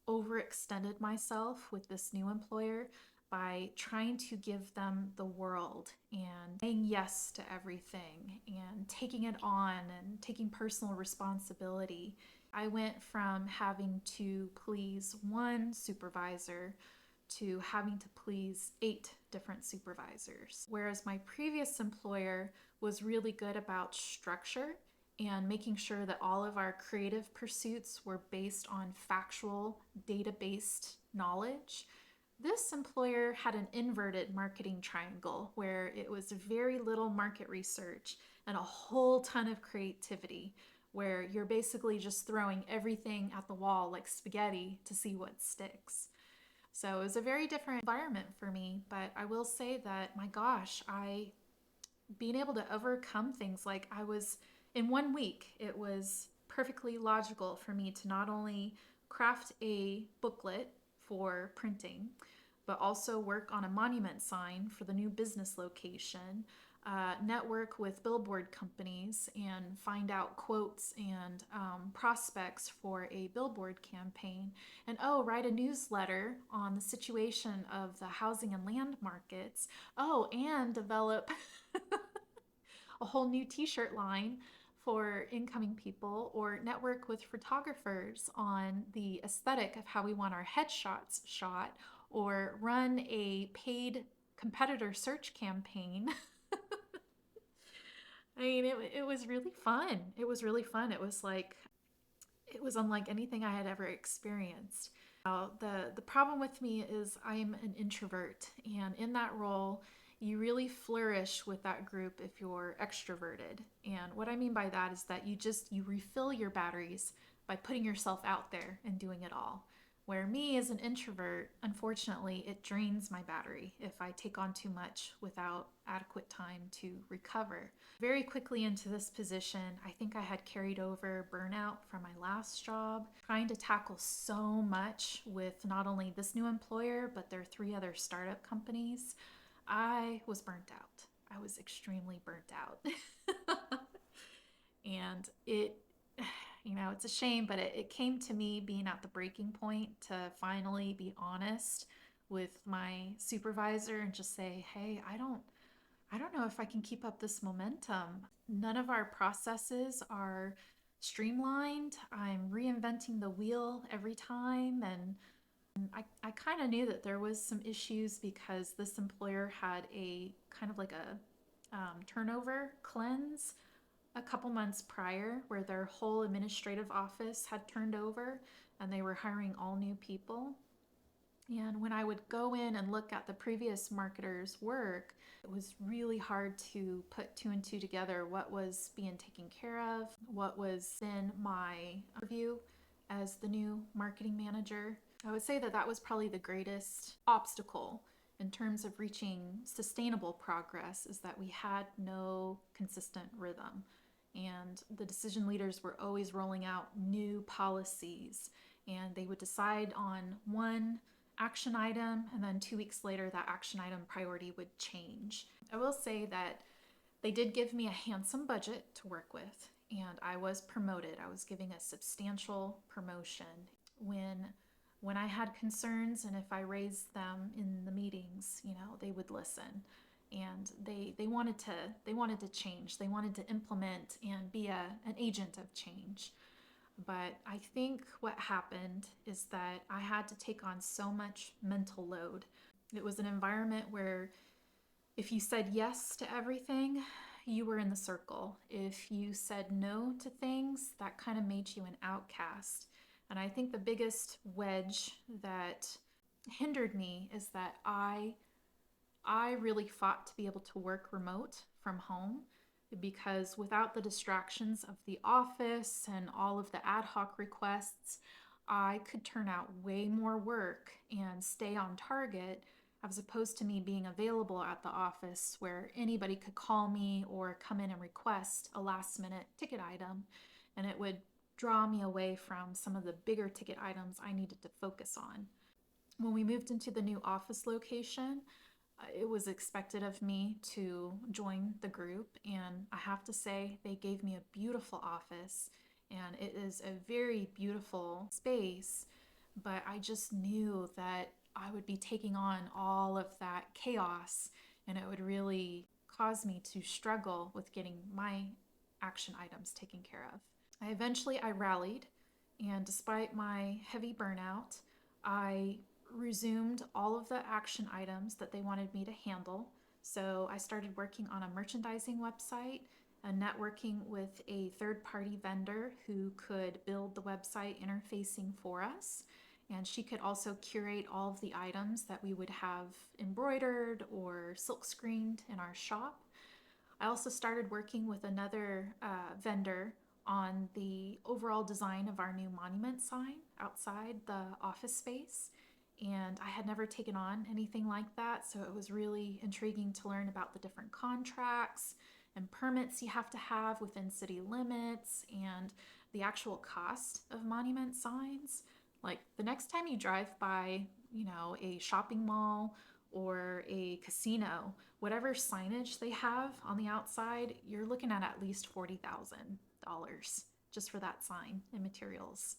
overextended myself with this new employer by trying to give them the world and saying yes to everything and taking it on and taking personal responsibility. I went from having to please one supervisor to having to please 8 different supervisors. Whereas my previous employer was really good about structure and making sure that all of our creative pursuits were based on factual, data-based knowledge. This employer had an inverted marketing triangle where it was very little market research and a whole ton of creativity, where you're basically just throwing everything at the wall like spaghetti to see what sticks. So it was a very different environment for me, but I will say that, my gosh, I being able to overcome things, like I was in 1 week, it was perfectly logical for me to not only craft a booklet for printing, but also work on a monument sign for the new business location, network with billboard companies and find out quotes and prospects for a billboard campaign, and write a newsletter on the situation of the housing and land markets. And develop a whole new t-shirt line for incoming people, or network with photographers on the aesthetic of how we want our headshots shot, or run a paid competitor search campaign. I mean, it was really fun. It was really fun. It was unlike anything I had ever experienced. The problem with me is I'm an introvert, and in that role, you really flourish with that group if you're extroverted. And what I mean by that is that you refill your batteries by putting yourself out there and doing it all. Where me as an introvert, unfortunately, it drains my battery if I take on too much without adequate time to recover. Very quickly into this position, I think I had carried over burnout from my last job, trying to tackle so much with not only this new employer, but their 3 other startup companies. I was burnt out. I was extremely burnt out. And it's a shame, but it came to me being at the breaking point to finally be honest with my supervisor and just say, hey, I don't know if I can keep up this momentum. None of our processes are streamlined. I'm reinventing the wheel every time. And I kind of knew that there was some issues because this employer had a kind of like a turnover cleanse a couple months prior, where their whole administrative office had turned over and they were hiring all new people. And when I would go in and look at the previous marketer's work, it was really hard to put 2 and 2 together. What was being taken care of? What was in my review as the new marketing manager? I would say that that was probably the greatest obstacle in terms of reaching sustainable progress, is that we had no consistent rhythm. And the decision leaders were always rolling out new policies, and they would decide on one action item, and then 2 weeks later that action item priority would change. I will say that they did give me a handsome budget to work with, and I was promoted. I was giving a substantial promotion. When I had concerns, and if I raised them in the meetings, they would listen. And they wanted to change. They wanted to implement and be an agent of change. But I think what happened is that I had to take on so much mental load. It was an environment where if you said yes to everything, you were in the circle. If you said no to things, that kind of made you an outcast. And I think the biggest wedge that hindered me is that I really fought to be able to work remote from home, because without the distractions of the office and all of the ad hoc requests, I could turn out way more work and stay on target as opposed to me being available at the office where anybody could call me or come in and request a last minute ticket item, and it would draw me away from some of the bigger ticket items I needed to focus on. When we moved into the new office location, it was expected of me to join the group, and I have to say, they gave me a beautiful office, and it is a very beautiful space. But I just knew that I would be taking on all of that chaos, and it would really cause me to struggle with getting my action items taken care of. I rallied, and despite my heavy burnout, I resumed all of the action items that they wanted me to handle. So I started working on a merchandising website and networking with a third-party vendor who could build the website interfacing for us. And she could also curate all of the items that we would have embroidered or silk screened in our shop. I also started working with another vendor on the overall design of our new monument sign outside the office space. And I had never taken on anything like that, so it was really intriguing to learn about the different contracts and permits you have to have within city limits and the actual cost of monument signs. Like the next time you drive by, a shopping mall or a casino, whatever signage they have on the outside, you're looking at least $40,000 just for that sign and materials.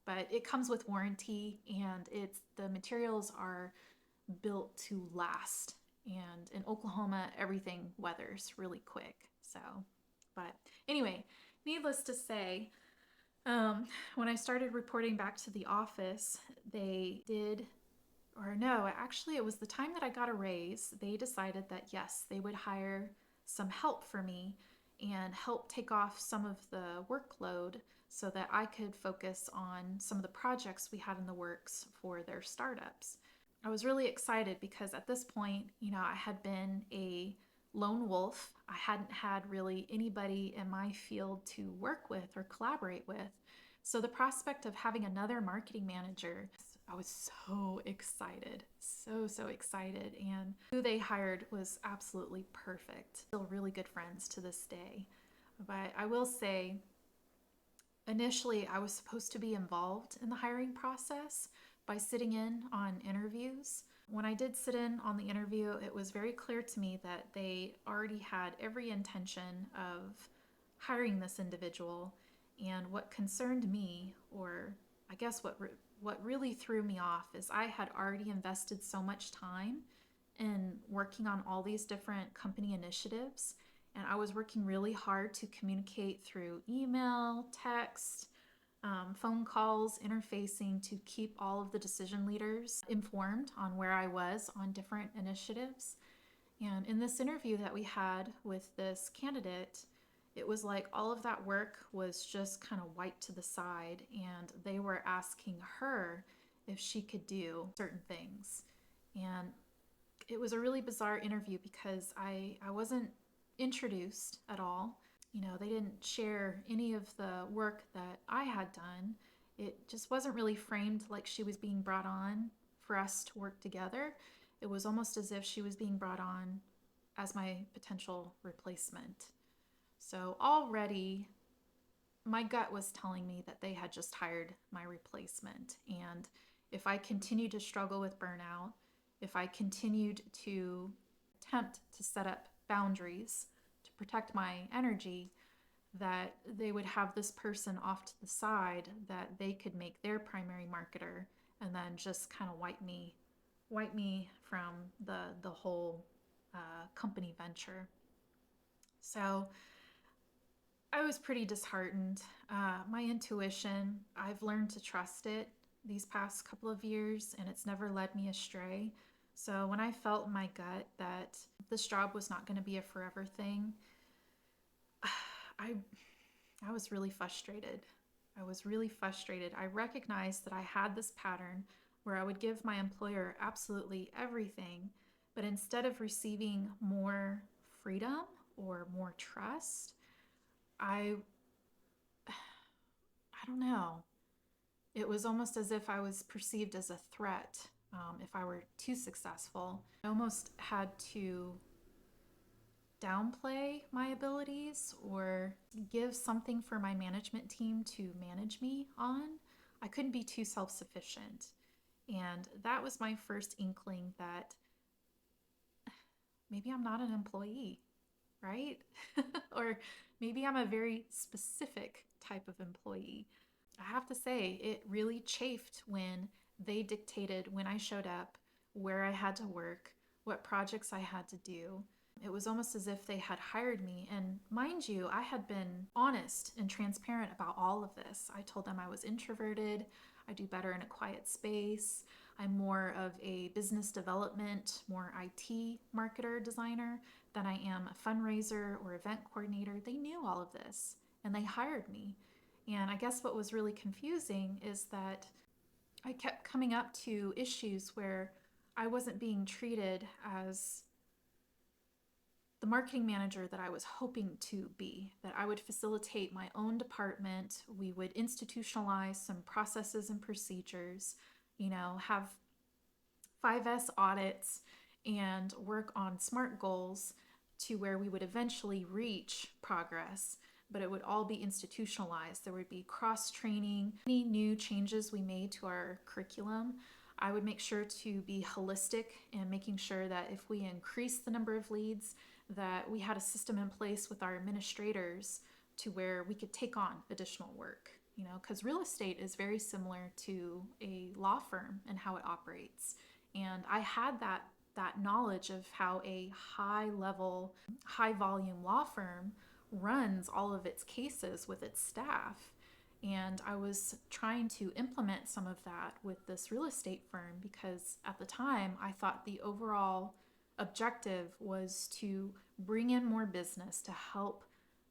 But it comes with warranty, and the materials are built to last. And in Oklahoma, everything weathers really quick. So, but anyway, needless to say, when I started reporting back to the office, they did, or no, actually, it was the time that I got a raise. They decided that yes, they would hire some help for me and help take off some of the workload so that I could focus on some of the projects we had in the works for their startups. I was really excited because at this point, I had been a lone wolf. I hadn't had really anybody in my field to work with or collaborate with. So the prospect of having another marketing manager, I was so excited, so excited. And who they hired was absolutely perfect. Still really good friends to this day. But I will say, initially, I was supposed to be involved in the hiring process by sitting in on interviews. When I did sit in on the interview, it was very clear to me that they already had every intention of hiring this individual. And what concerned me, or I guess what really threw me off, is I had already invested so much time in working on all these different company initiatives, and I was working really hard to communicate through email, text, phone calls, interfacing to keep all of the decision leaders informed on where I was on different initiatives. And in this interview that we had with this candidate, it was like all of that work was just kind of wiped to the side, and they were asking her if she could do certain things. And it was a really bizarre interview because I wasn't introduced at all. They didn't share any of the work that I had done. It just wasn't really framed like she was being brought on for us to work together. It was almost as if she was being brought on as my potential replacement. So already my gut was telling me that they had just hired my replacement. And if I continued to struggle with burnout, if I continued to attempt to set up boundaries to protect my energy, that they would have this person off to the side that they could make their primary marketer, and then just kind of wipe me from the whole company venture. So I was pretty disheartened. My intuition, I've learned to trust it these past couple of years, and it's never led me astray. So when I felt in my gut that this job was not going to be a forever thing, I I was really frustrated. I was really frustrated. I recognized that I had this pattern where I would give my employer absolutely everything, but instead of receiving more freedom or more trust, I I don't know. It was almost as if I was perceived as a threat if I were too successful. I almost had to downplay my abilities or give something for my management team to manage me on. I couldn't be too self sufficient. And that was my first inkling that maybe I'm not an employee, right? Or maybe I'm a very specific type of employee. I have to say, it really chafed when they dictated when I showed up, where I had to work, what projects I had to do. It was almost as if they had hired me. And mind you, I had been honest and transparent about all of this. I told them I was introverted, I do better in a quiet space. I'm more of a business development, more IT marketer designer than I am a fundraiser or event coordinator. They knew all of this and they hired me. And I guess what was really confusing is that I kept coming up to issues where I wasn't being treated as the marketing manager that I was hoping to be, that I would facilitate my own department. We would institutionalize some processes and procedures, have 5S audits and work on SMART goals to where we would eventually reach progress, but it would all be institutionalized. There would be cross training. Any new changes we made to our curriculum, I would make sure to be holistic and making sure that if we increase the number of leads, that we had a system in place with our administrators to where we could take on additional work, because real estate is very similar to a law firm and how it operates. And I had that knowledge of how a high level, high volume law firm runs all of its cases with its staff. And I was trying to implement some of that with this real estate firm because at the time I thought the overall objective was to bring in more business to help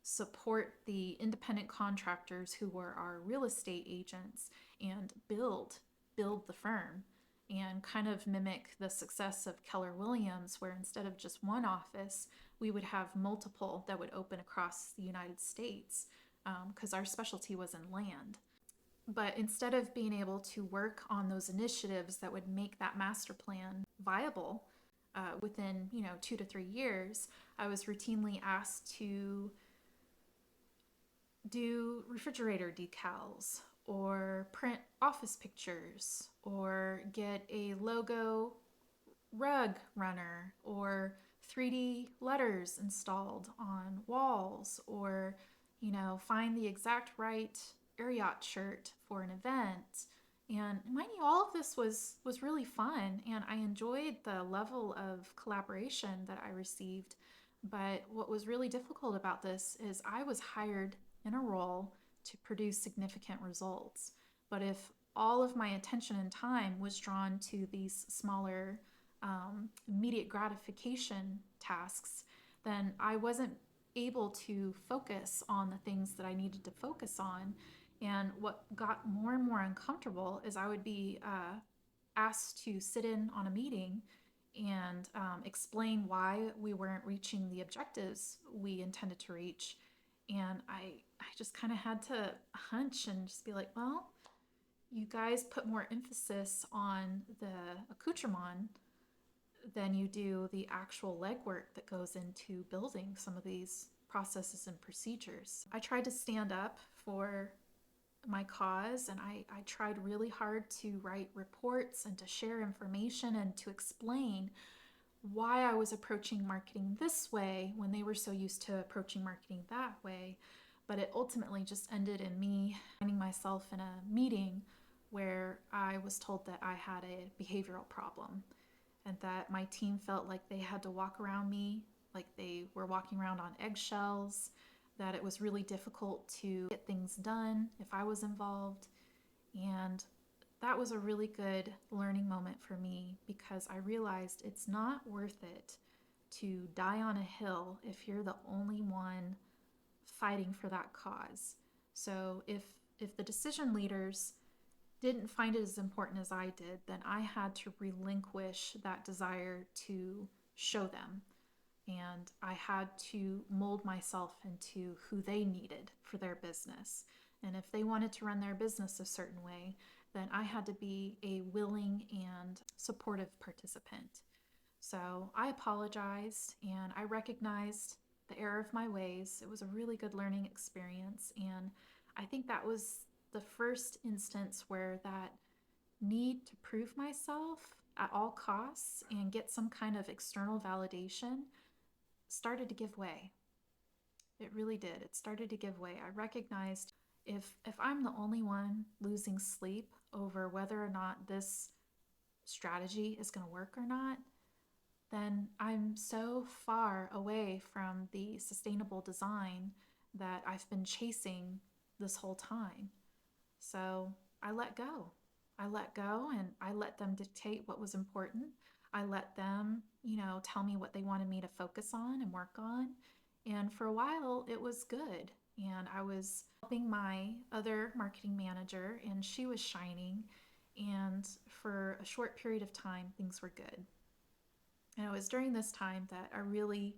support the independent contractors who were our real estate agents and build the firm and kind of mimic the success of Keller Williams, where instead of just one office, we would have multiple that would open across the United States because our specialty was in land. But instead of being able to work on those initiatives that would make that master plan viable within 2 to 3 years, I was routinely asked to do refrigerator decals or print office pictures or get a logo rug runner or 3D letters installed on walls or find the exact right Ariat shirt for an event. And mind you, all of this was really fun and I enjoyed the level of collaboration that I received. But what was really difficult about this is I was hired in a role to produce significant results. But if all of my attention and time was drawn to these smaller immediate gratification tasks, then I wasn't able to focus on the things that I needed to focus on. And what got more and more uncomfortable is I would be asked to sit in on a meeting and explain why we weren't reaching the objectives we intended to reach. And I just kind of had to hunch and just be like, well, you guys put more emphasis on the accoutrement than you do the actual legwork that goes into building some of these processes and procedures. I tried to stand up for my cause and I tried really hard to write reports and to share information and to explain why I was approaching marketing this way when they were so used to approaching marketing that way. But it ultimately just ended in me finding myself in a meeting where I was told that I had a behavioral problem and that my team felt like they had to walk around me like they were walking around on eggshells, that it was really difficult to get things done if I was involved. And that was a really good learning moment for me because I realized it's not worth it to die on a hill if you're the only one fighting for that cause. So if the decision leaders didn't find it as important as I did, then I had to relinquish that desire to show them. And I had to mold myself into who they needed for their business. And if they wanted to run their business a certain way, then I had to be a willing and supportive participant. So I apologized and I recognized the error of my ways. It was a really good learning experience. And I think that was the first instance where that need to prove myself at all costs and get some kind of external validation started to give way. It really did. It started to give way. I recognized if I'm the only one losing sleep over whether or not this strategy is going to work or not, then I'm so far away from the sustainable design that I've been chasing this whole time. So I let go. I let go and I let them dictate what was important. I let them, tell me what they wanted me to focus on and work on. And for a while, it was good. And I was helping my other marketing manager, and she was shining. And for a short period of time, things were good. And it was during this time that I really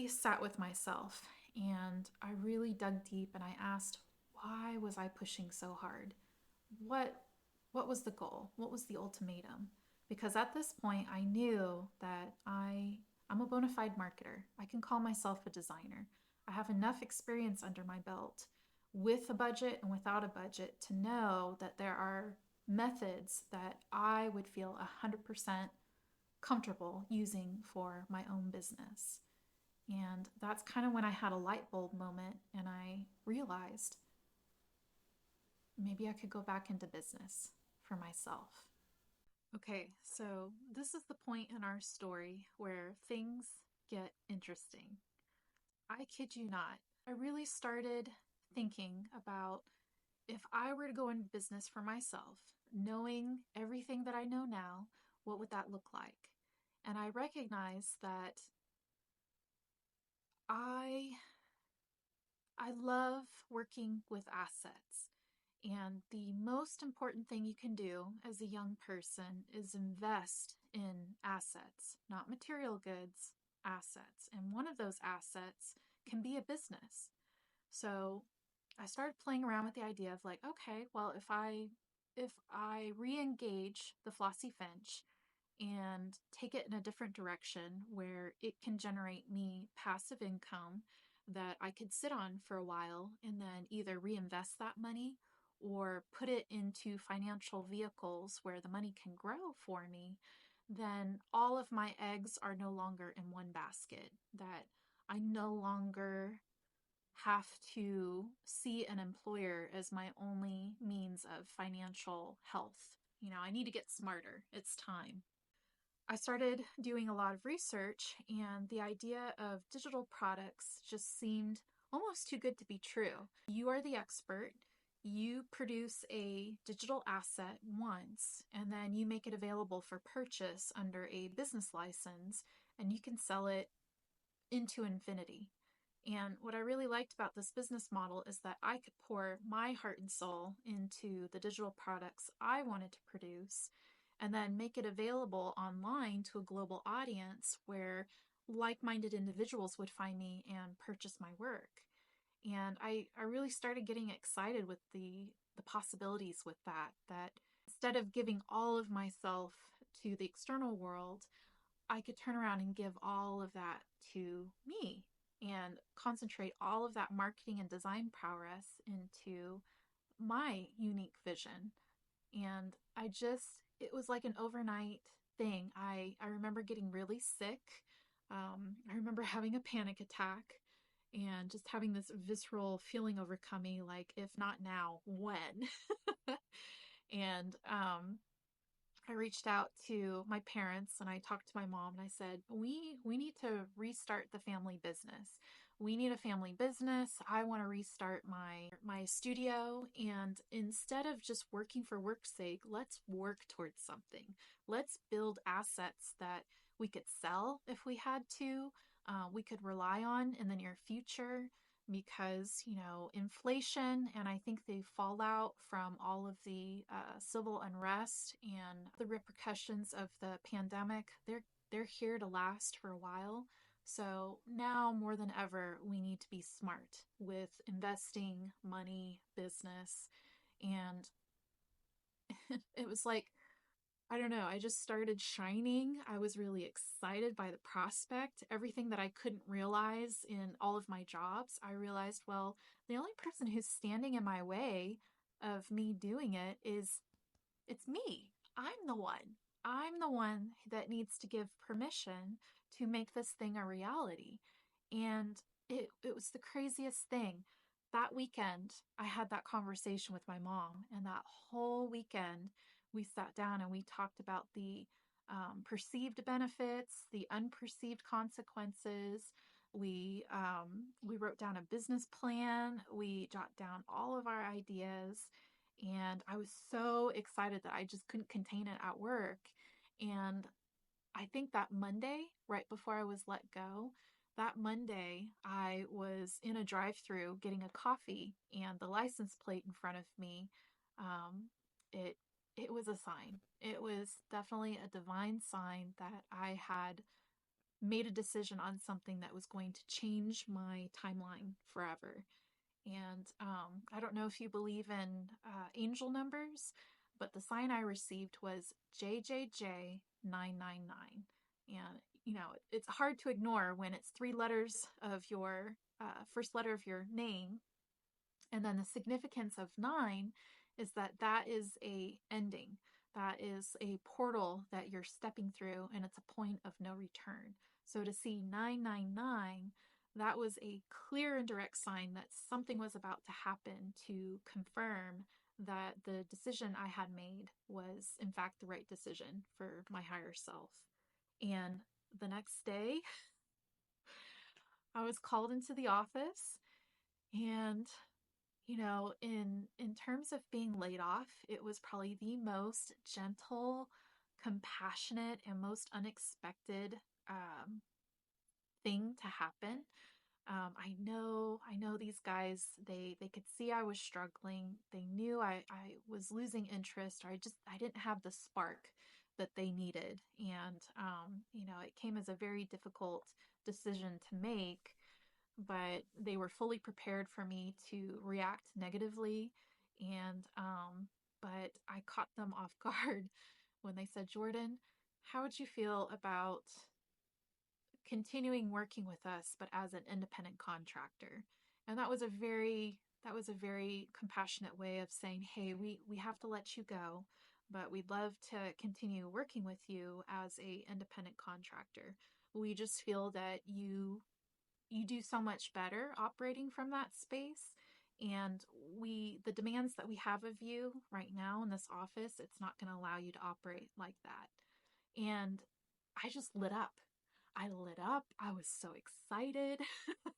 sat with myself and I really dug deep and I asked, why was I pushing so hard? What what was the goal? What was the ultimatum? Because at this point I knew that I'm a bona fide marketer. I can call myself a designer. I have enough experience under my belt with a budget and without a budget to know that there are methods that I would feel 100% comfortable using for my own business. And that's kind of when I had a light bulb moment and I realized maybe I could go back into business for myself. Okay, so this is the point in our story where things get interesting. I kid you not. I really started thinking about if I were to go into business for myself, knowing everything that I know now, what would that look like? And I recognized that I I love working with assets. And the most important thing you can do as a young person is invest in assets, not material goods, assets. And one of those assets can be a business. So I started playing around with the idea of like, okay, well, if I re-engage the Flossy Finch and take it in a different direction where it can generate me passive income that I could sit on for a while and then either reinvest that money or put it into financial vehicles where the money can grow for me, then all of my eggs are no longer in one basket. That I no longer have to see an employer as my only means of financial health. I need to get smarter. It's time. I started doing a lot of research, and the idea of digital products just seemed almost too good to be true. You are the expert. You produce a digital asset once, and then you make it available for purchase under a business license, and you can sell it into infinity. And what I really liked about this business model is that I could pour my heart and soul into the digital products I wanted to produce and then make it available online to a global audience where like minded individuals would find me and purchase my work. And I really started getting excited with the possibilities with that, that instead of giving all of myself to the external world, I could turn around and give all of that to me and concentrate all of that marketing and design prowess into my unique vision. And it was like an overnight thing. I remember getting really sick. I remember having a panic attack and just having this visceral feeling overcome me like, if not now, when? And I reached out to my parents and I talked to my mom and I said, we need to restart the family business. We need a family business. I want to restart my studio, and instead of just working for work's sake, let's work towards something. Let's build assets that we could sell if we had to. We could rely on in the near future because, inflation and I think the fallout from all of the civil unrest and the repercussions of the pandemic, they're here to last for a while. So now more than ever, we need to be smart with investing money, business, and It was like, I don't know, I just started shining. I was really excited by the prospect. Everything that I couldn't realize in all of my jobs, I realized, well, the only person who's standing in my way of me doing it is it's me. I'm the one. I'm the one that needs to give permission to make this thing a reality. And it was the craziest thing. That weekend, I had that conversation with my mom, and that whole weekend, we sat down and we talked about the perceived benefits, the unperceived consequences. We wrote down a business plan. We jot down all of our ideas, and I was so excited that I just couldn't contain it at work. And I think that Monday, right before I was let go, that Monday, I was in a drive-through getting a coffee, and the license plate in front of me, um, it it was a sign. It was definitely a divine sign that I had made a decision on something that was going to change my timeline forever. And I don't know if you believe in angel numbers, but the sign I received was JJJ 999. And, it's hard to ignore when it's three letters of your first letter of your name. And then the significance of nine is that that is a ending. That is a portal that you're stepping through, and it's a point of no return. So to see 999, that was a clear and direct sign that something was about to happen to confirm that the decision I had made was, in fact, the right decision for my higher self. And the next day, I was called into the office, and in terms of being laid off, it was probably the most gentle, compassionate, and most unexpected um, thing to happen. I know these guys. They could see I was struggling. They knew I was losing interest, or I didn't have the spark that they needed, and it came as a very difficult decision to make, but they were fully prepared for me to react negatively. And but I caught them off guard when they said, Jordan, how would you feel about continuing working with us but as an independent contractor? And that was a very compassionate way of saying, hey, we have to let you go, but we'd love to continue working with you as a independent contractor. We just feel that you do so much better operating from that space, and the demands that we have of you right now in this office, it's not going to allow you to operate like that. And I just lit up. I lit up. I was so excited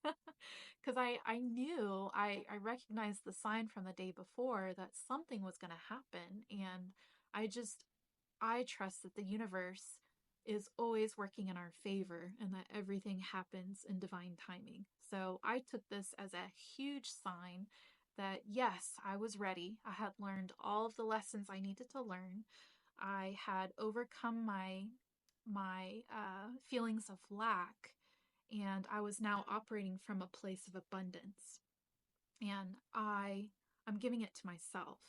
because I knew, I recognized the sign from the day before that something was going to happen. And I just I trust that the universe is always working in our favor and that everything happens in divine timing. So I took this as a huge sign that yes, I was ready. I had learned all of the lessons I needed to learn. I had overcome my feelings of lack, and I was now operating from a place of abundance, and I'm giving it to myself.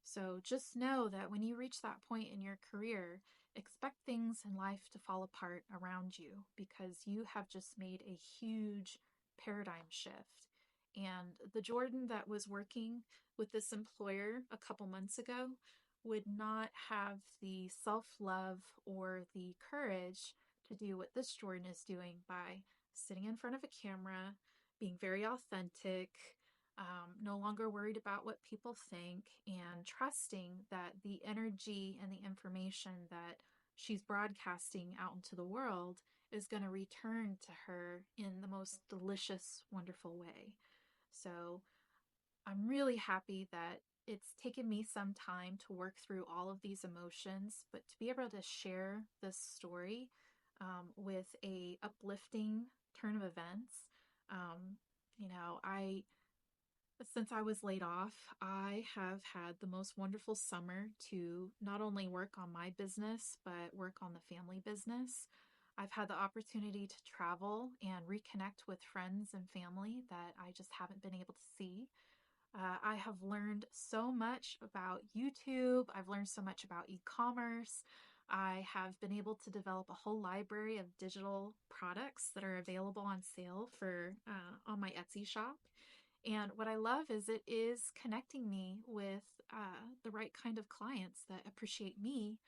So just know that when you reach that point in your career, expect things in life to fall apart around you because you have just made a huge paradigm shift. And the Jordan that was working with this employer a couple months ago would not have the self-love or the courage to do what this Jordan is doing by sitting in front of a camera, being very authentic, no longer worried about what people think, and trusting that the energy and the information that she's broadcasting out into the world is going to return to her in the most delicious, wonderful way. So I'm really happy that it's taken me some time to work through all of these emotions, but to be able to share this story with a uplifting turn of events. Um, I since I was laid off, I have had the most wonderful summer to not only work on my business, but work on the family business. I've had the opportunity to travel and reconnect with friends and family that I just haven't been able to see. I have learned so much about YouTube. I've learned so much about e-commerce. I have been able to develop a whole library of digital products that are available on sale for on my Etsy shop. And what I love is it is connecting me with the right kind of clients that appreciate me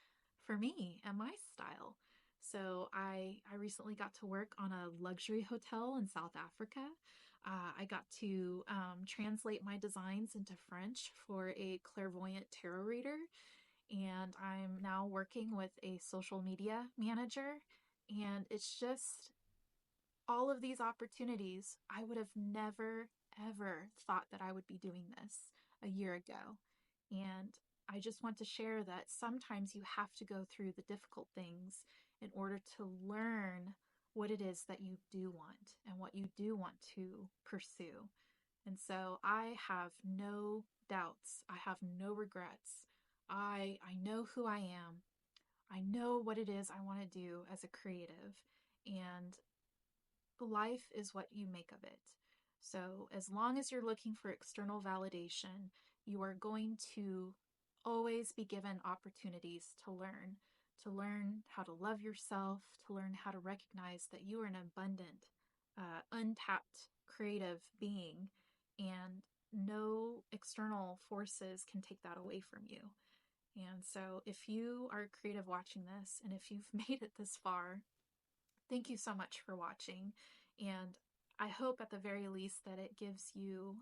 for me and my style. So I recently got to work on a luxury hotel in South Africa. I got to translate my designs into French for a clairvoyant tarot reader, and I'm now working with a social media manager. And it's just all of these opportunities. I would have never, ever thought that I would be doing this a year ago. And I just want to share that sometimes you have to go through the difficult things in order to learn what it is that you do want and what you do want to pursue. And so I have no doubts. I have no regrets. I know who I am. I know what it is I want to do as a creative. And life is what you make of it. So, as long as you're looking for external validation, you are going to always be given opportunities to learn how to love yourself, to learn how to recognize that you are an abundant, untapped, creative being, and no external forces can take that away from you. And so, if you are a creative watching this, and if you've made it this far, thank you so much for watching. And I hope at the very least that it gives you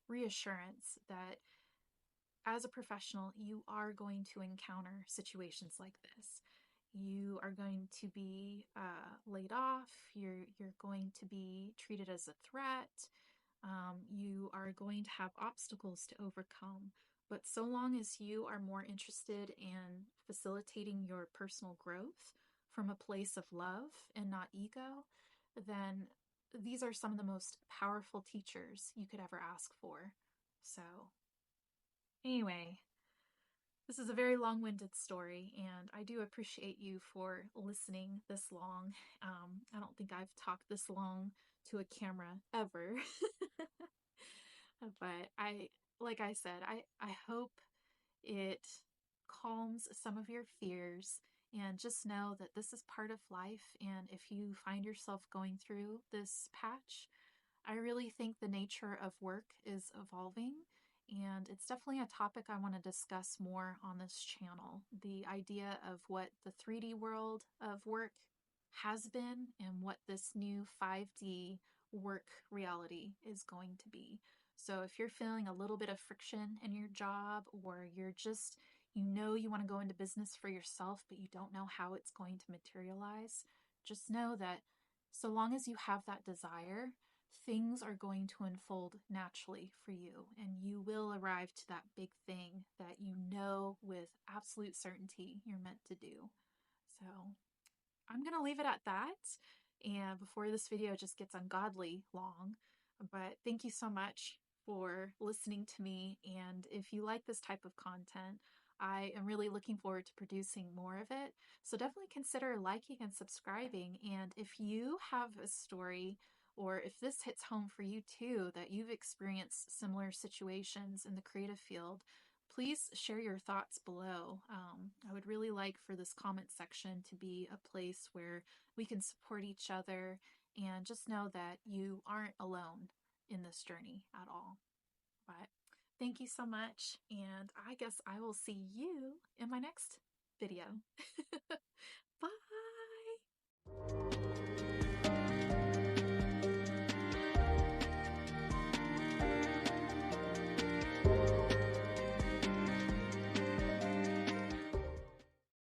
reassurance that as a professional, you are going to encounter situations like this. You are going to be laid off. You're going to be treated as a threat. You are going to have obstacles to overcome. But so long as you are more interested in facilitating your personal growth from a place of love and not ego, then these are some of the most powerful teachers you could ever ask for. So, anyway, this is a very long winded story, and I do appreciate you for listening this long. I don't think I've talked this long to a camera ever. But like I said, I hope it calms some of your fears, and just know that this is part of life. And if you find yourself going through this patch, I really think the nature of work is evolving, and it's definitely a topic I want to discuss more on this channel. The idea of what the 3D world of work has been and what this new 5D work reality is going to be. So if you're feeling a little bit of friction in your job, or you're just, you want to go into business for yourself, but you don't know how it's going to materialize, just know that so long as you have that desire, things are going to unfold naturally for you, and you will arrive to that big thing that you know with absolute certainty you're meant to do. So I'm going to leave it at that, and before this video just gets ungodly long. But thank you so much for listening to me, and if you like this type of content, I am really looking forward to producing more of it. So definitely consider liking and subscribing. And if you have a story, or if this hits home for you too, that you've experienced similar situations in the creative field, please share your thoughts below. I would really like for this comment section to be a place where we can support each other, and just know that you aren't alone in this journey at all. But thank you so much, and I guess I will see you in my next video. Bye!